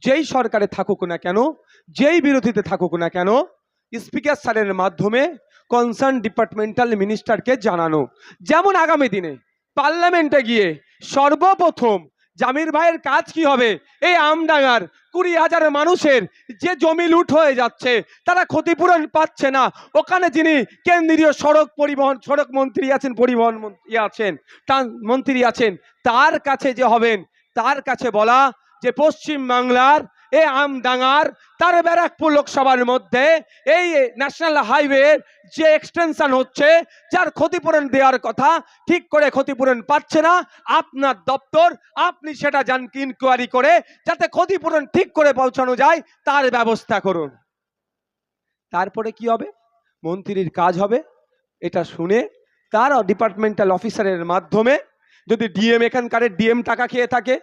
যেই সরকারে থাকুক না কেন, যেই বিরোধীতে থাকুক না কেন, স্পিকার স্যারের মাধ্যমে কনসার্ন ডিপার্টমেন্টাল মিনিস্টারকে জানানো। যেমন আগামী দিনে পার্লামেন্টে গিয়ে সর্বপ্রথম জামির ভাইয়ের কাজ কি হবে, এই আমডাঙ্গার 20,000 মানুষের যে জমি লুট হয়ে যাচ্ছে, তারা ক্ষতিপূরণ পাচ্ছে না, ওখানে যিনি কেন্দ্রীয় সড়ক মন্ত্রী আছেন, পরিবহন মন্ত্রী আছেন, তার কাছে যে হবেন, তার কাছে বলা যে পশ্চিম বাংলার এই আমডাঙ্গার তার ব্যারাকপুর লোকসভার মধ্যে এই ন্যাশনাল হাইওয়ে যে এক্সটেনশন হচ্ছে, যার ক্ষতিপূরণ দেওয়ার কথা, ঠিক করে ক্ষতিপূরণ পাচ্ছে না, আপনার দপ্তর, আপনি সেটা ইনকোয়ারি করে যাতে ক্ষতিপূরণ ঠিক করে পৌঁছানো যায় তার ব্যবস্থা করুন। তারপরে কি হবে? মন্ত্রীর কাজ হবে এটা শুনে তার ডিপার্টমেন্টাল অফিসারের মাধ্যমে, যদি ডিএম এখানকার ডিএম টাকা খেয়ে থাকে,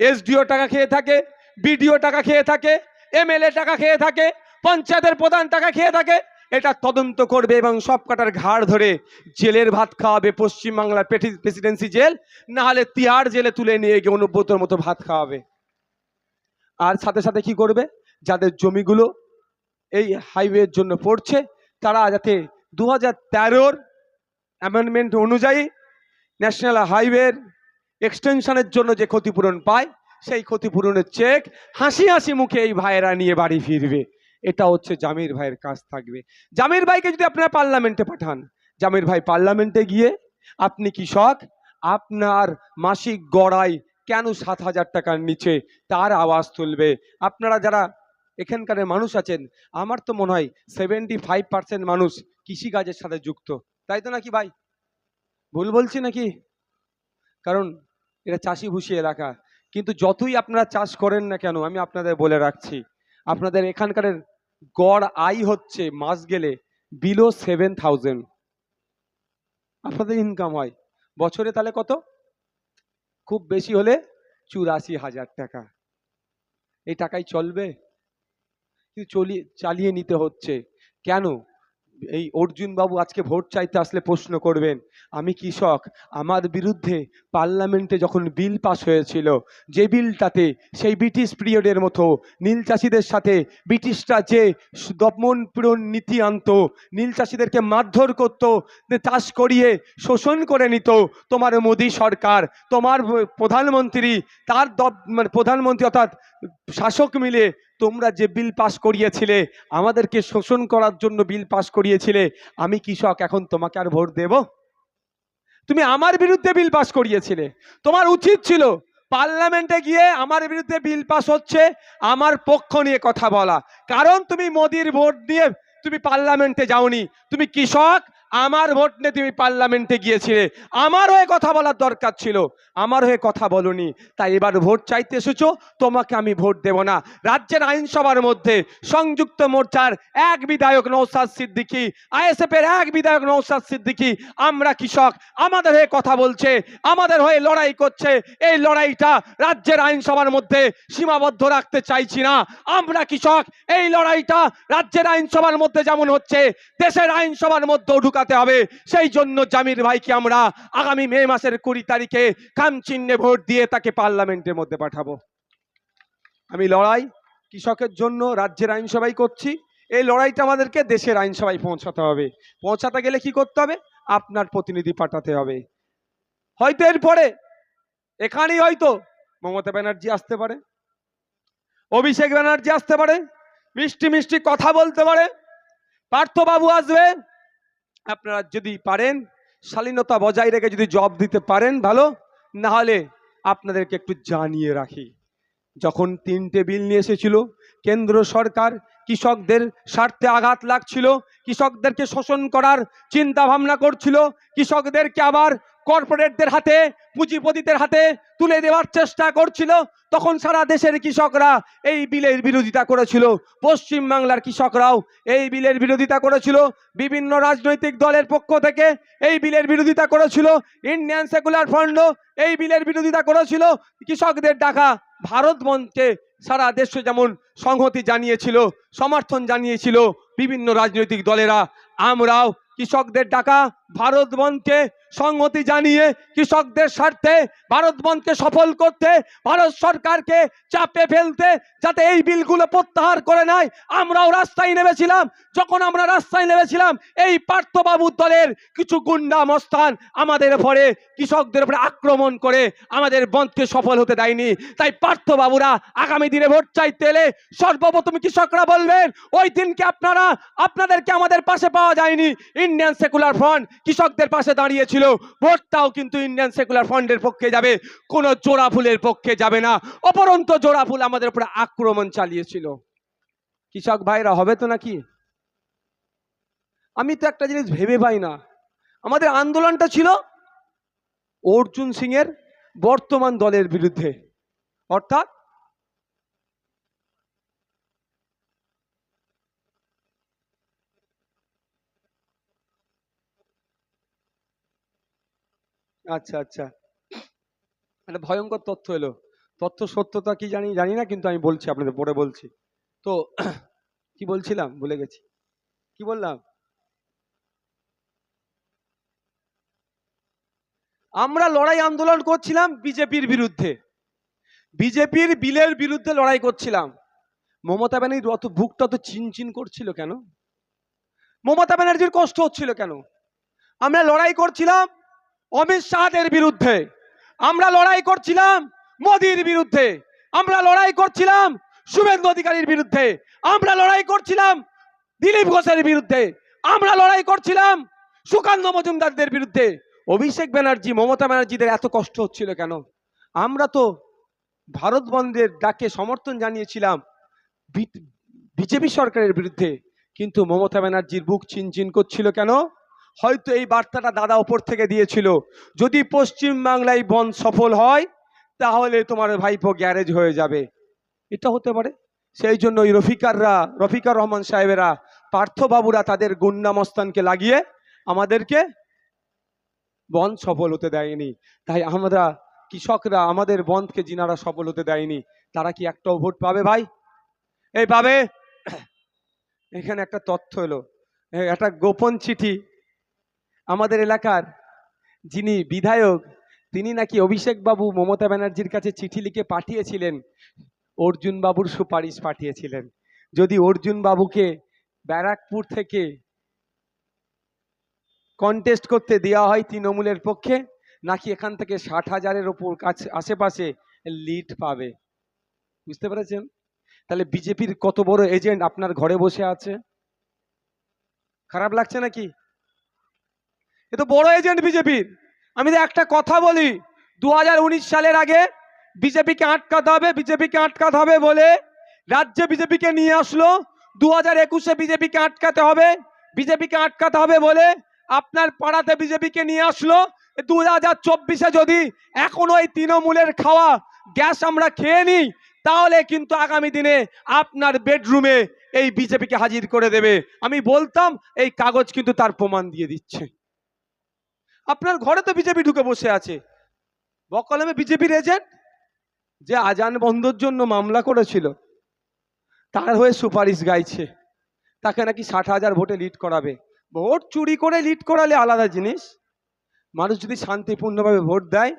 এসডিও টাকা খেয়ে থাকে, বিডিও টাকা খেয়ে থাকে, এমএলএ টাকা খেয়ে থাকে, পঞ্চায়েতের প্রধান টাকা খেয়ে থাকে, এটা তদন্ত করবে এবং সব কাটার ঘাড় ধরে জেলের ভাত খাওয়াবে। পশ্চিমবাংলার প্রেসিডেন্সি জেল, না হলে তিহাড় জেলে তুলে নিয়ে গিয়ে অনুব্রতর মতো ভাত খাওয়াবে। আর সাথে সাথে কি করবে? যাদের জমিগুলো এই হাইওয়ের জন্য পড়ছে, তারা যাতে 2013 অ্যামেন্ডমেন্ট অনুযায়ী ন্যাশনাল হাইওয়ের এক্সটেনশনের জন্য যে ক্ষতিপূরণ পায়, সেই ক্ষতিপূরণের চেক হাসি হাসি মুখে এই ভাইয়েরা নিয়ে বাড়ি ফিরবে। এটা হচ্ছে জামির ভাইয়ের কাজ থাকবে। জামির ভাইকে যদি আপনারা পার্লামেন্টে পাঠান, জামির ভাই পার্লামেন্টে গিয়ে, আপনি কৃষক, আপনার মাসিক গড়াই কেন 7,000 টাকার নিচে, তার আওয়াজ তুলবে। আপনারা যারা এখানকার মানুষ আছেন, আমার তো মনে হয় 75% মানুষ কৃষিকাজের সাথে যুক্ত, তাই তো নাকি ভাই? ভুল বলছি নাকি? কারণ এটা চাষি ভুষি এলাকা। কিন্তু যতই আপনারা চাষ করেন না কেন, আমি আপনাদের বলে রাখছি, আপনাদের এখানকার গড় আয় হচ্ছে মাস গেলে বিলো 7,000 আপনাদের ইনকাম হয় বছরে। তাহলে কত? খুব বেশি হলে 84,000 টাকা। এই টাকায় চলবে? কিন্তু চালিয়ে নিতে হচ্ছে। কেন? এই অর্জুন বাবু আজকে ভোট চাইতে আসলে প্রশ্ন করবেন, আমি কৃষক, আমার বিরুদ্ধে পার্লামেন্টে যখন বিল পাস হয়েছিল, যে বিলটাতে সেই ব্রিটিশ পিরিয়ডের মতো নীল চাষিদের সাথে ব্রিটিশরা যে দমন পীড়ন নীতি আনতো, নীল চাষিদেরকে মারধর করতো, চাষ করিয়ে শোষণ করে নিত, তোমার মোদী সরকার, তোমার প্রধানমন্ত্রী, তার প্রধানমন্ত্রী অর্থাৎ শাসক মিলে তোমরা যে বিল পাস করিয়েছিলে, আমাদেরকে শোষণ করার জন্য বিল পাস করিয়েছিলে, আমি কৃষক এখন তোমাকে আর ভোট দেব? তুমি আমার বিরুদ্ধে বিল পাস করিয়েছিলে, তোমার উচিত ছিল পার্লামেন্টে গিয়ে আমার বিরুদ্ধে বিল পাস হচ্ছে আমার পক্ষ নিয়ে কথা বলা। কারণ তুমি মোদির ভোট দিয়ে তুমি পার্লামেন্টে যাওনি, তুমি কৃষক, আমার ভোট নিয়ে তুমি পার্লামেন্টে গিয়েছিলে, আমার হয়ে কথা বলার দরকার ছিল, আমার হয়ে কথা বলনি, তাই এবার ভোট চাইতে এসেছো, তোমাকে আমি ভোট দেব না। রাজ্যের আইনসভার মধ্যে সংযুক্ত মোর্চার এক বিধায়ক নওশাদ সিদ্দিকী, আইএসএফ এর এক বিধায়ক নওশাদ সিদ্দিকী, আমরা কৃষক, আমাদের হয়ে কথা বলছে, আমাদের হয়ে লড়াই করছে। এই লড়াইটা রাজ্যের আইনসভার মধ্যে সীমাবদ্ধ রাখতে চাইছি না। আমরা কৃষক, এই লড়াইটা রাজ্যের আইনসভার মধ্যে যেমন হচ্ছে দেশের আইনসভার মধ্যেও ঢুকাতে হবে। সেই জন্য জামির ভাইকে আমরা আগামী মে মাসের 20 তারিখে খাম চিহ্নে ভোট দিয়ে তাকে পার্লামেন্টের মধ্যে পাঠাবো। আমি লড়াই কৃষকের জন্য রাজ্যের আইনসভায় করছি, এই লড়াইটা আমাদেরকে দেশের আইনসভায় পৌঁছাতে হবে। পৌঁছাতে গেলে কি করতে হবে? আপনার প্রতিনিধি পাঠাতে হবে। হয়তো এরপরে এখানেই হয়তো মমতা ব্যানার্জি আসতে পারে, অভিষেক ব্যানার্জি আসতে পারে, মিষ্টি মিষ্টি কথা বলতে পারে, পার্থবাবু আসবে। আপনারা যদি পারেন শালীনতা বজায় রেখে যদি জব দিতে পারেন ভালো, না হলে আপনাদেরকে একটু জানিয়ে রাখি, যখন 3টে বিল নিয়ে এসেছিল কেন্দ্র সরকার, কৃষকদের স্বার্থে আঘাত লাগছিল, কৃষকদেরকে শোষণ করার চিন্তা ভাবনা করছিল, কৃষকদেরকে আবার কর্পোরেটদের হাতে, পুঁজিপতিদের হাতে তুলে দেওয়ার চেষ্টা করছিল, তখন সারা দেশের কৃষকরা এই বিলের বিরোধিতা করেছিল। পশ্চিম বাংলার কৃষকরাও এই বিলের বিরোধিতা করেছিল, বিভিন্ন রাজনৈতিক দলের পক্ষ থেকে এই বিলের বিরোধিতা করেছিল, ইন্ডিয়ান সেকুলার ফ্রন্ট এই বিলের বিরোধিতা করেছিল। কৃষকদের ডাকা ভারত বন্ধকে সারা দেশে যেমন সংহতি জানিয়েছিল, সমর্থন জানিয়েছিল বিভিন্ন রাজনৈতিক দলেরা, আমরাও কৃষকদের ডাকা ভারত বন্ধকে সংহতি জানিয়ে কৃষকদের স্বার্থে ভারত বন্ধকে সফল করতে, ভারত সরকারকে চাপে ফেলতে, যাতে এই বিলগুলো প্রত্যাহার করে নেয়, আমরাও রাস্তায় নেমেছিলাম। যখন আমরা রাস্তায় নেমেছিলাম, এই পার্থবাবুর দলের কিছু গুন্ডা মস্তান আমাদের উপরে, কৃষকদের উপরে আক্রমণ করে আমাদের বন্ধকে সফল হতে দেয়নি। তাই পার্থবাবুরা আগামী দিনে ভোট চাইতে এলে সর্বপ্রথম কৃষকরা বলবেন, ওই দিনকে আপনাদেরকে আমাদের পাশে পাওয়া যায়নি, ইন্ডিয়ান সেকুলার ফ্রন্ট কৃষকদের পাশে দাঁড়িয়েছিল, ভোটটাও কিন্তু ইন্ডিয়ান সেকুলার ফ্রন্টের পক্ষে যাবে, কোনো জোড়া ফুলের পক্ষে যাবে না। অপরন্ত জোড়া ফুল আমাদের উপরে আক্রমণ চালিয়েছিল। কৃষক ভাইরা হবে তো নাকি? আমি তো একটা জিনিস ভেবে পাই না, আমাদের আন্দোলনটা ছিল অর্জুন সিং এর বর্তমান দলের বিরুদ্ধে, অর্থাৎ আচ্ছা আচ্ছা, একটা ভয়ঙ্কর তথ্য এলো। তথ্য সত্যতা কি জানি না, কিন্তু আমি বলছি আপনাদের, পরে বলছি। তো কি বলছিলাম ভুলে গেছি, কি বললাম? আমরা লড়াই আন্দোলন করছিলাম বিজেপির বিরুদ্ধে, বিজেপির বিলের বিরুদ্ধে লড়াই করছিলাম। মমতা ব্যানার্জির অত বুকটা তো চিনচিন করছিল কেন? মমতা ব্যানার্জির কষ্ট হচ্ছিল কেন? আমরা লড়াই করছিলাম অমিত শাহের বিরুদ্ধে, আমরা লড়াই করছিলাম মোদির বিরুদ্ধে, আমরা লড়াই করছিলাম শুভেন্দু অধিকারীর বিরুদ্ধে, আমরা লড়াই করছিলাম দিলীপ ঘোষের বিরুদ্ধে, আমরা লড়াই করছিলাম সুকান্ত মজুমদারদের বিরুদ্ধে। অভিষেক ব্যানার্জি, মমতা ব্যানার্জিদের এত কষ্ট হচ্ছিল কেন? আমরা তো ভারত বন্ধের ডাকে সমর্থন জানিয়েছিলাম বিজেপি সরকারের বিরুদ্ধে, কিন্তু মমতা ব্যানার্জির বুক চিনচিন করছিল কেন? হয়তো এই বার্তাটা দাদা ওপর থেকে দিয়েছিল, যদি পশ্চিম বাংলায় বন্ধ সফল হয় তাহলে তোমার ভাইপো গ্যারেজ হয়ে যাবে, এটা হতে পারে। সেই জন্য ওই রফিকার রহমান সাহেবেরা, পার্থবাবুরা তাদের গুন্ডা মস্তানকে লাগিয়ে আমাদেরকে বন্ধ সফল হতে দেয়নি। তাই আমরা কৃষকরা আমাদের বন্ধকে যিনারা সফল হতে দেয়নি, তারা কি একটাও ভোট পাবে ভাই? এই পাবে? এখানে একটা তথ্য এলো, একটা গোপন চিঠি আমাদের এলাকার যিনি বিধায়ক, তিনি নাকি অভিষেক বাবু মমতা ব্যানার্জির কাছে চিঠি লিখে পাঠিয়েছিলেন, অর্জুন বাবুর সুপারিশ পাঠিয়েছিলেন, যদি অর্জুন বাবুকে ব্যারাকপুর থেকে কন্টেস্ট করতে দেওয়া হয় তৃণমূলের পক্ষে, নাকি এখান থেকে 60,000-এর ওপর কাছে আশেপাশে লিড পাবে। বুঝতে পেরেছেন? তাহলে বিজেপির কত বড় এজেন্ট আপনার ঘরে বসে আছে। খারাপ লাগছে নাকি? এ তো বড় এজেন্ট বিজেপির। আমি তো একটা কথা বলি, 2019 সালের আগে বিজেপিকে আটকাতে হবে বলে রাজ্যে বিজেপিকে নিয়ে আসলো, 2021-এ বিজেপিকে আটকাতে হবে বলে আপনার পাড়াতে বিজেপিকে নিয়ে আসলো। 2024-এ যদি এখন ওই তৃণমূলের খাওয়া গ্যাস আমরা খেয়ে নিই, তাহলে কিন্তু আগামী দিনে আপনার বেডরুমে এই বিজেপিকে হাজির করে দেবে। আমি বলতাম, এই কাগজ কিন্তু তার প্রমাণ দিয়ে দিচ্ছে। আপনার ঘরে তো বিজেপি ঢুকে বসে আছে। বকলমে বিজেপির এজেন্ট যে আজান বন্ধর জন্য মামলা করেছিল, তার হয়ে সুপারিশ গাইছে, তাকে নাকি 60,000 ভোটে লিড করাবে। ভোট চুরি করে লিড করালে আলাদা জিনিস, মানুষ যদি শান্তিপূর্ণভাবে ভোট দেয়।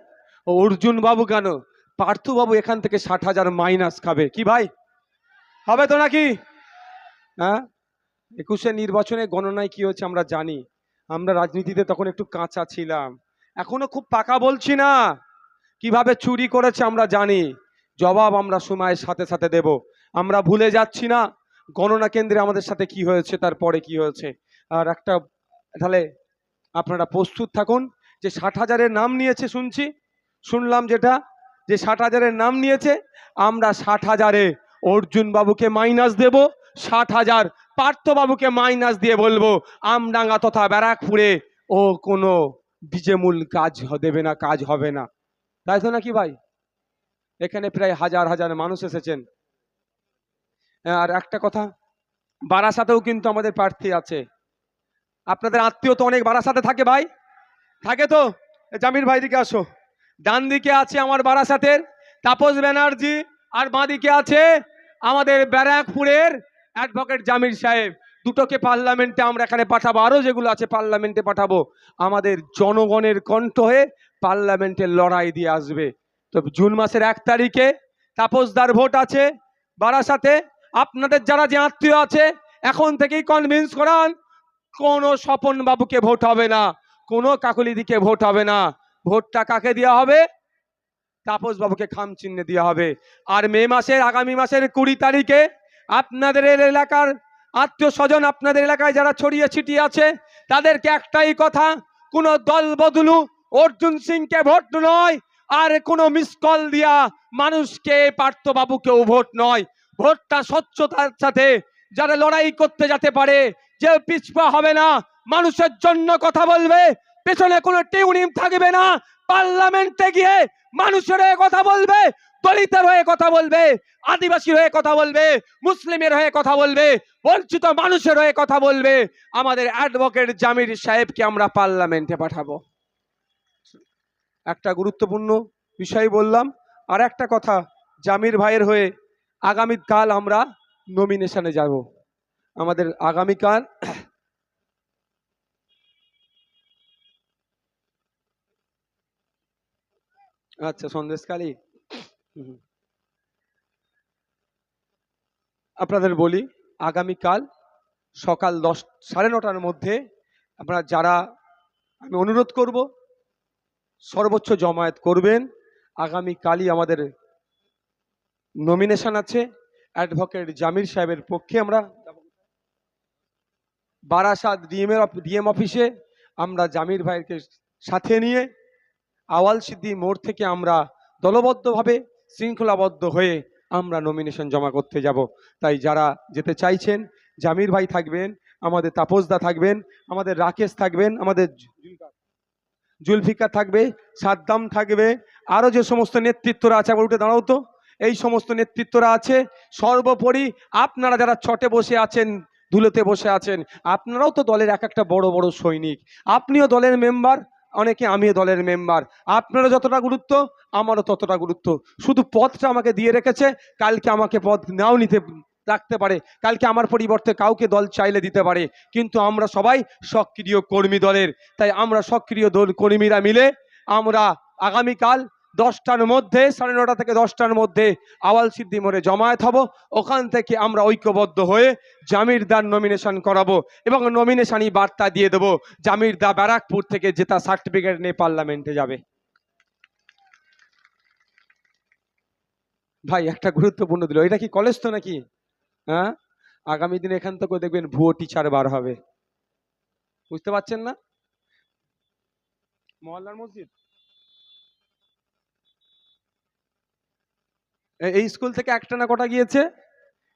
ও অর্জুন বাবু কেন, পার্থ বাবু এখান থেকে 60,000 মাইনাস খাবে কি ভাই? হবে তো নাকি? হ্যাঁ, 21-এ নির্বাচনে গণনায় কি হচ্ছে আমরা জানি। আমরা রাজনীতিতে তখন একটু কাঁচা ছিলাম, এখনো খুব পাকা বলছি না। কিভাবে চুরি করেছে আমরা জানি, জবাব আমরা সময়ের সাথে সাথে দেব। আমরা ভুলে যাচ্ছি না গণনা কেন্দ্রে আমাদের সাথে কি হয়েছে, তারপরে কি হয়েছে। আর একটা, তাহলে আপনারা প্রস্তুত থাকুন যে 60,000-এর নাম নিয়েছে, শুনলাম যেটা, যে 60,000-এর নাম নিয়েছে। আমরা 60,000-এ অর্জুন বাবুকে মাইনাস দেব, 60,000 পার্থ বাবুকে মাইনাস দিয়ে বলবো আমডাঙ্গা তথা ব্যারাকপুরে ও কোনো বিজেমূল কাজ দেবে না, কাজ হবে না। তাই তো নাকি ভাই? এখানে প্রায় হাজার হাজার মানুষ এসেছেন। আর একটা কথা, বারাসাতেও কিন্তু আমাদের প্রার্থী আছে। আপনাদের আত্মীয় তো অনেক বারাসাতে থাকে ভাই, থাকে তো? জামির ভাই দিকে আসো। ডান দিকে আছে আমার বারাসাতের তাপস ব্যানার্জি, আর বাঁ দিকে আছে আমাদের ব্যারাকপুরের অ্যাডভোকেট জামির সাহেব। দুটোকে পার্লামেন্টে আমরা এখানে পাঠাবো, আরো যেগুলো আছে পার্লামেন্টে পাঠাবো। আমাদের জনগণের কণ্ঠ হয়ে পার্লামেন্টের লড়াই দিয়ে আসবে। তো জুন মাসের 1 তারিখে তাপসদার ভোট আছে বারাসাতে। আপনাদের যারা যে আত্মীয় আছে, এখন থেকেই কনভিন্স করান, কোনো স্বপন বাবুকে ভোট হবে না, কোনো কাকলিদিকে ভোট হবে না। ভোটটা কাকে দেওয়া হবে? তাপস বাবুকে খাম চিহ্নে দেওয়া হবে। আর মে মাসের, আগামী মাসের 20 তারিখে আপনাদের এলাকার আত্মীয় স্বজন, আপনাদের এলাকায় যারা ছড়িয়ে ছিটিয়ে আছে, তাদেরকে একটাই কথা, কোনো দল বদলু অর্জুন সিংকে ভোট নয়, আর কোনো মিস কল দিয়া মানুষকে পার্থ বাবুকেও ভোট নয়। ভোটটা স্বচ্ছতার সাথে যারা লড়াই করতে যেতে পারে, যে পিছপা হবে না, মানুষের জন্য কথা বলবে, পেছনে কোনো টিউনিম থাকবে না, পার্লামেন্টে গিয়ে মানুষের হয়ে কথা বলবে, দলিতের হয়ে কথা বলবে, আদিবাসীর হয়ে কথা বলবে, মুসলিমের হয়ে কথা বলবে, বঞ্চিত মানুষের হয়ে কথা বলবে। আমাদের অ্যাডভোকেট জামির সাহেবকে আমরা পার্লামেন্টে পাঠাবো। একটা গুরুত্বপূর্ণ বিষয় বললাম। আর একটা কথা, জামির ভাইয়ের হয়ে আগামীকাল আমরা নমিনেশনে যাব। আমাদের আগামীকাল আচ্ছা, সন্দেশকালী। আপনাদের বলি, আগামীকাল সকাল 10, 9:30-র মধ্যে আপনারা যারা, আমি অনুরোধ করব সর্বোচ্চ জমায়েত করবেন। আগামীকালই আমাদের নমিনেশন আছে। অ্যাডভোকেট জামির সাহেবের পক্ষে আমরা বারাসাত ডিএম অফিসে আমরা জামির ভাইকে সাথে নিয়ে আওয়াল সিদ্দি মোড় থেকে আমরা দলবদ্ধভাবে শৃঙ্খলাবদ্ধ হয়ে আমরা নমিনেশন জমা করতে যাব। তাই যারা যেতে চাইছেন, জামির ভাই থাকবেন, আমাদের তাপসদা থাকবেন, আমাদের রাকেশ থাকবেন, আমাদের জুলফিকার থাকবে, সাদ্দাম থাকবে, আরও যে সমস্ত নেতৃত্বরা আছে, আবার উঠে দাঁড়াও তো, এই সমস্ত নেতৃত্বরা আছে। সর্বোপরি আপনারা যারা ছটে বসে আছেন, ধুলোতে বসে আছেন, আপনারাও তো দলের এক একটা বড় বড় সৈনিক, আপনিও দলের মেম্বার, অনেকে আমিও দলের মেম্বার। আপনারও যতটা গুরুত্ব, আমারও ততটা গুরুত্ব। শুধু পদটা আমাকে দিয়ে রেখেছে, কালকে আমাকে পদ নাও নিতে রাখতে পারে, কালকে আমার পরিবর্তে কাউকে দল চাইলে দিতে পারে, কিন্তু আমরা সবাই সক্রিয় কর্মী দলের। তাই আমরা সক্রিয় দল কর্মীরা মিলে আমরা আগামীকাল 10টার মধ্যে, 9:30 থেকে 10টার মধ্যে আওয়াল সিদ্দি মোড়ে জমায়েত হব। ওখান থেকে আমরা ঐক্যবদ্ধ হয়ে জামিরদার নমিনেশন করাবো এবং নমিনেশনই বার্তা দিয়ে দেবো, জামিরদা ব্যারাকপুর থেকে জেতা সার্টিফিকেট নিয়ে পার্লামেন্টে যাবে। ভাই একটা গুরুত্বপূর্ণ দিল, এটা কি কলেজ তো নাকি? হ্যাঁ, আগামী দিনে এখান থেকে দেখবেন ভুয়ো টিচার বার হবে, বুঝতে পারছেন না? মহল্লার মসজিদ, এই স্কুল থেকে একটা না কটা গিয়েছে?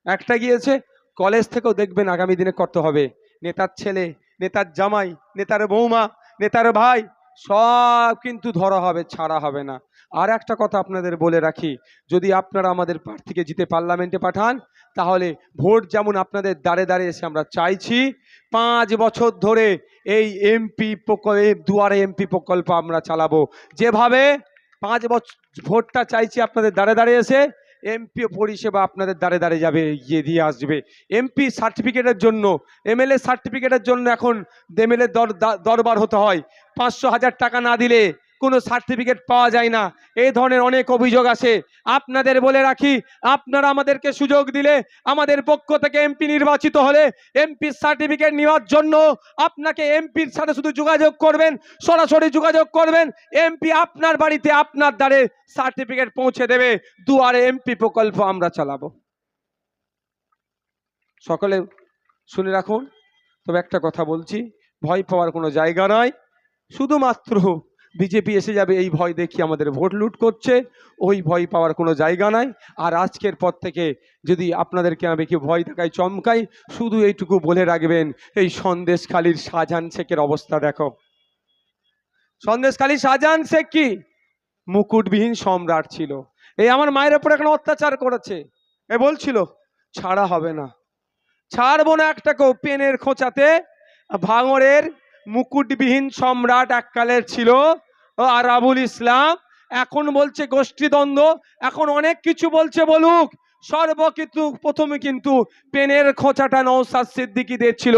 একটা গিয়েছে। কলেজ থেকেও দেখবেন আগামী দিনে কত হবে। নেতার ছেলে নেতার জামাই, নেতার বৌমা, নেতার ভাই সব কিন্তু ধরা হবে, ছাড়া হবে না। আর একটা কথা আপনাদের বলে রাখি, যদি আপনারা আমাদের প্রার্থীকে জিতে পার্লামেন্টে পাঠান, তাহলে ভোট যেমন আপনাদের দাঁড়ে দাঁড়ে এসে আমরা চাইছি, 5 বছর ধরে এই এমপি দুয়ারে এমপি প্রকল্প আমরা চালাবো। যেভাবে 5 বছর ভোটটা চাইছি আপনাদের দাঁড়ে দাঁড়ে এসে, এমপি পরিষেবা আপনাদের দাঁড়ে দাঁড়ে যাবে, এগিয়ে দিয়ে আসবে। এমপি সার্টিফিকেটের জন্য, এমএলএ সার্টিফিকেটের জন্য এখন এমএলএ দরবার হতে হয়, 500,000 টাকা না দিলে কোনো সার্টিফিকেট পাওয়া যায় না। এই ধরনের অনেক অভিযোগ আছে। আপনাদের বলে রাখি, আপনারা আমাদেরকে সুযোগ দিলে, আমাদের পক্ষ থেকে এমপি নির্বাচিত হলে, এমপি সার্টিফিকেট নেওয়ার জন্য আপনাকে এমপির সাথে শুধু যোগাযোগ করবেন, সরাসরি যোগাযোগ করবেন। এমপি আপনার বাড়িতে আপনার দ্বারে সার্টিফিকেট পৌঁছে দেবে। দুয়ারে এমপি প্রকল্প আমরা চালাবো। সকলে শুনে রাখুন। তবে একটা কথা বলছি, ভয় পাওয়ার কোনো জায়গা নয়। শুধুমাত্র বিজেপি এসে যাবে এই ভয় দেখিয়ে আমাদের ভোট লুট করছে, ওই ভয় পাওয়ার কোনো জায়গা নাই। আর আজকের পর থেকে যদি আপনাদেরকে আমি কি ভয় দেখাই, চমকাই, শুধু এইটুকু বলে রাখবেন, এই সন্দেশখালীর শাহজাহান শেখের অবস্থা দেখো। সন্দেশখালীর শাহজাহান শেখ কি মুকুটবিহীন সম্রাট ছিল। এই আমার মায়ের উপর এখন অত্যাচার করেছে, এ বলছিল ছাড়া হবে না, ছাড়বো না একটাকেও। পেনের খোঁচাতে ভাঙড়ের মুকুটবিহীন সম্রাট এককালের ছিল আরাবুল ইসলাম। এখন বলছে গোষ্ঠীদ্বন্দ্ব, এখন অনেক কিছু বলছে, বলুক। সর্বকিছু প্রথমে কিন্তু পেনের খোঁচাটা নওশাদ সিদ্দিকীদের ছিল,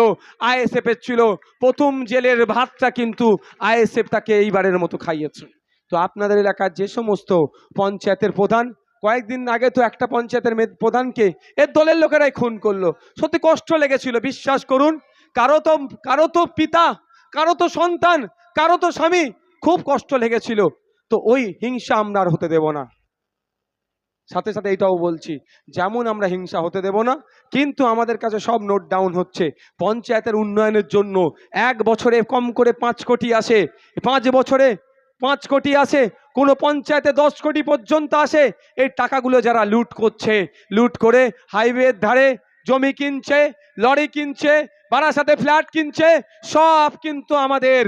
আইএসএফ এর ছিল। প্রথম জেলের ভাতটা কিন্তু আইএসএফ তাকে এইবারের মতো খাইয়েছে। তো আপনাদের এলাকার যে সমস্ত পঞ্চায়েতের প্রধান, কয়েকদিন আগে তো একটা পঞ্চায়েতের প্রধানকে এর দলের লোকেরাই খুন করলো। সত্যি কষ্ট লেগেছিল, বিশ্বাস করুন। কারো তো পিতা, কারো তো সন্তান, কারো তো স্বামী, খুব কষ্ট লেগেছিল। তো ওই হিংসা আমরা আর হতে দেব না। সাথে সাথে এটাও বলছি, যেমন আমরা হিংসা হতে দেব না, কিন্তু আমাদের কাছে সব নোট ডাউন হচ্ছে। পঞ্চায়েতের উন্নয়নের জন্য 1 বছরে কম করে 5 কোটি আসে, 5 বছরে 5 কোটি আসে, কোনো পঞ্চায়েতে 10 কোটি পর্যন্ত আসে। এই টাকাগুলো যারা লুট করছে, লুট করে হাইওয়ের ধারে জমি কিনছে, লরি কিনছে, বারাসাতে ফ্ল্যাট কিনছে, সব কিন্তু আমাদের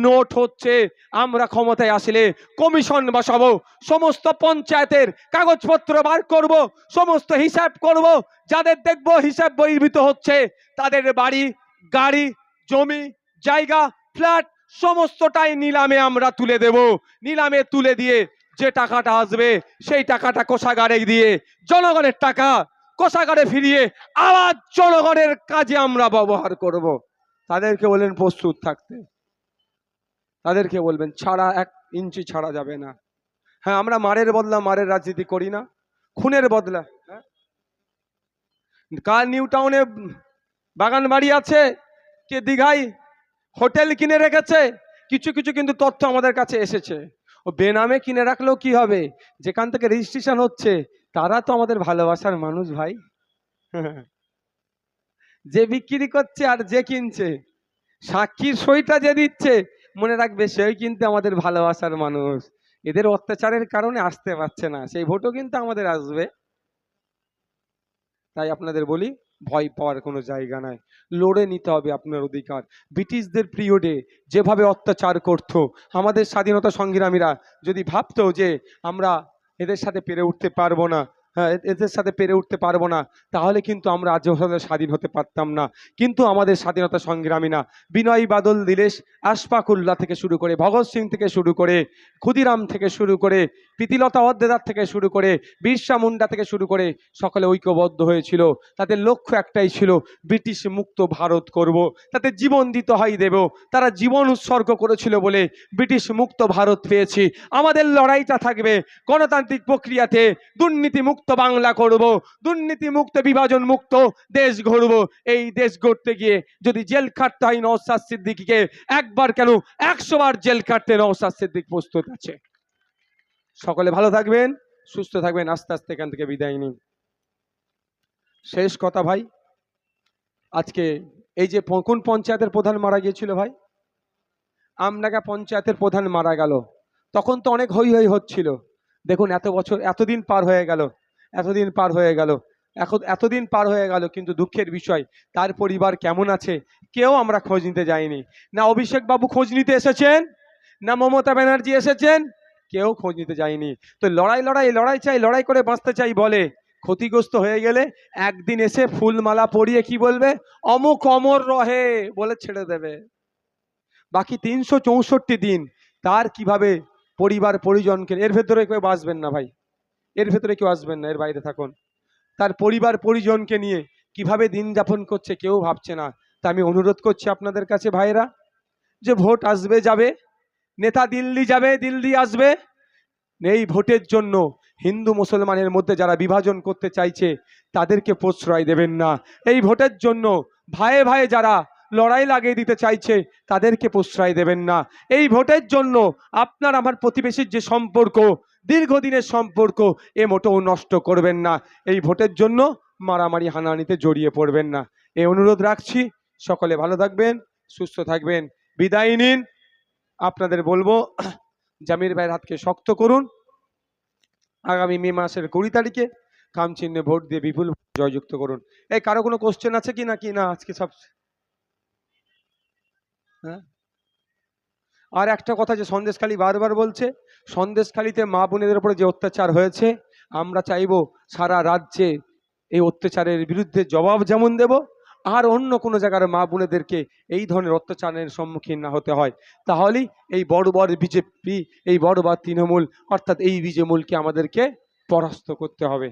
নোট হচ্ছে। আমরা ক্ষমতায় আসলে কমিশন বসাবো, সমস্ত পঞ্চায়েতের কাগজপত্র বার করব, সমস্ত হিসাব করব। যাদের দেখব হিসাব বহির্ভূত হচ্ছে, তাদের বাড়ি, গাড়ি, জমি, জায়গা, ফ্ল্যাট সমস্তটাই নিলামে আমরা তুলে দেব। নিলামে তুলে দিয়ে যে টাকাটা আসবে, সেই টাকাটা কোষাগারে দিয়ে, জনগণের টাকা কোষাগারে ফিরিয়ে আবার জনগণের কাজে আমরা ব্যবহার করব। তাদেরকে বলেন প্রস্তুত থাকতে, তাদেরকে বলবেন ছাড়া 1 ইঞ্চি ছাড়া যাবে না। হ্যাঁ, আমরা মারের বদলা মারের রাজনীতি করি না, খুনের বদলা। কার নিউ টাউনে বাগান বাড়ি আছে, কে দীঘায় হোটেল কিনে রেখেছে, কিছু কিছু কিন্তু তথ্য আমাদের কাছে এসেছে। ও বেনামে কিনে রাখলেও কি হবে, যেখান থেকে রেজিস্ট্রেশন হচ্ছে তারা তো আমাদের ভালোবাসার মানুষ ভাই। যে বিক্রি করছে আর যে কিনছে, সাক্ষীর সইটা যে দিচ্ছে, মনে রাখবে সেই কিন্তু আমাদের ভালোবাসার মানুষ। এদের অত্যাচারের কারণে আসতে পারছে না, সেই ভোটও কিন্তু আমাদের আসবে। তাই আপনাদের বলি, ভয় পাওয়ার কোনো জায়গা নাই, লড়ে নিতে হবে আপনার অধিকার। ব্রিটিশদের পিরিয়ডে যেভাবে অত্যাচার করতো, আমাদের স্বাধীনতা সংগ্রামীরা যদি ভাবতো যে আমরা এদের সাথে পেরে উঠতে পারবো না, হ্যাঁ এদের সাথে পেরে উঠতে পারবো না, তাহলে কিন্তু আমরা আজ স্বাধীন হতে পারতাম না। কিন্তু আমাদের স্বাধীনতা সংগ্রামীরা বিনয় বাদল দীনেশ আশফাকুল্লাহ থেকে শুরু করে, ভগৎ সিং থেকে শুরু করে, ক্ষুদিরাম থেকে শুরু করে, প্রীতিলতা ওয়াদ্দেদার থেকে শুরু করে, বিরসা মুন্ডা থেকে শুরু করে, সকলে ঐক্যবদ্ধ হয়েছিল। তাদের লক্ষ্য একটাই ছিল, ব্রিটিশ মুক্ত ভারত করব, তাতে জীবন দিতে হয় দেব। তারা জীবন উৎসর্গ করেছিল বলে ব্রিটিশ মুক্ত ভারত পেয়েছি। আমাদের লড়াইটা থাকবে গণতান্ত্রিক প্রক্রিয়াতে, দুর্নীতি মুক্ত বাংলা করব, দুর্নীতি মুক্ত বিভাজন মুক্ত দেশ গড়ব। এই দেশ গড়তে গিয়ে যদি জেল খাটতে হয় নওশাদ সিদ্দিকীকে, একবার কেন 100 বার জেল কাটতে নওশাদ সিদ্দিক প্রস্তুত আছে। সকলে ভালো থাকবেন, সুস্থ থাকবেন। আস্তে আস্তে এখান থেকে বিদায় নিন। শেষ কথা ভাই, আজকে এই যে কোন পঞ্চায়েতের প্রধান মারা গিয়েছিল ভাই, আমডাঙ্গা পঞ্চায়েতের প্রধান মারা গেল, তখন তো অনেক হই হই হচ্ছিল। দেখুন এত বছর, এতদিন পার হয়ে গেল, এতদিন পার হয়ে গেল, এখন এতদিন পার হয়ে গেল, কিন্তু দুঃখের বিষয় তার পরিবার কেমন আছে কেউ আমরা খোঁজ নিতে যাইনি। না অভিষেক বাবু খোঁজ নিতে এসেছেন, না মমতা ব্যানার্জি এসেছেন, কেউ খোঁজ নিতে যায়নি। তো লড়াই লড়াই লড়াই চাই, লড়াই করে বাঁচতে চাই বলে ক্ষতিগ্রস্ত হয়ে গেলে একদিন এসে ফুলমালা পরিয়ে কি বলবে, অমুক অমর রহে বলে ছেড়ে দেবে। বাকি 364 দিন তার কিভাবে পরিবার পরিজনকে, এর ভেতরে কেউ বাঁচবেন না ভাই, এর ভেতরে কেউ আসবেন না, এর বাইরে থাকুন। তার পরিবার পরিজনকে নিয়ে কিভাবে দিন যাপন করছে কেউ ভাবছে না। তা আমি অনুরোধ করছি আপনাদের কাছে ভাইরা, যে ভোট আসবে যাবে, নেতা দিল্লি যাবে দিল্লি আসবে, এই ভোটের জন্য হিন্দু মুসলমানের মধ্যে যারা বিভাজন করতে চাইছে তাদেরকে প্রশ্রয় দেবেন না। এই ভোটের জন্য ভাইয়ে ভাইয়ে যারা লড়াই লাগিয়ে দিতে চাইছে তাদেরকে প্রশ্রয় দেবেন না। এই ভোটের জন্য আপনার আমার প্রতিবেশীর যে সম্পর্ক, দীর্ঘদিনের সম্পর্ক, এ মোটেও নষ্ট করবেন না। এই ভোটের জন্য মারামারি হানাহানিতে জড়িয়ে পড়বেন না, এই অনুরোধ রাখছি। সকলে ভালো থাকবেন, সুস্থ থাকবেন, বিদায় নিন। আপনাদের বলবো জামির ভাইয়ের হাতকে শক্ত করুন। আগামী মে মাসের 20 তারিখে খাম চিহ্নে ভোট দিয়ে বিপুল জয়যুক্ত করুন। এই কারো কোনো কোশ্চেন আছে কি, না আজকে সব? হ্যাঁ, আর একটা কথা, যে সন্দেশখালী বারবার বলছে, সন্দেশখালীতে মা বোনেদের উপরে যে অত্যাচার হয়েছে, আমরা চাইবো সারা রাজ্যে এই অত্যাচারের বিরুদ্ধে জবাব যেমন দেব, আর অন্য কোনো জায়গার মা বোনেদেরকে এই ধরনের অত্যাচারের সম্মুখীন না হতে হয়। তাহলেই এই বড় বিজেপি, এই বড় তৃণমূল, অর্থাৎ এই বিজেমূলকে আমাদেরকে পরাস্ত করতে হবে।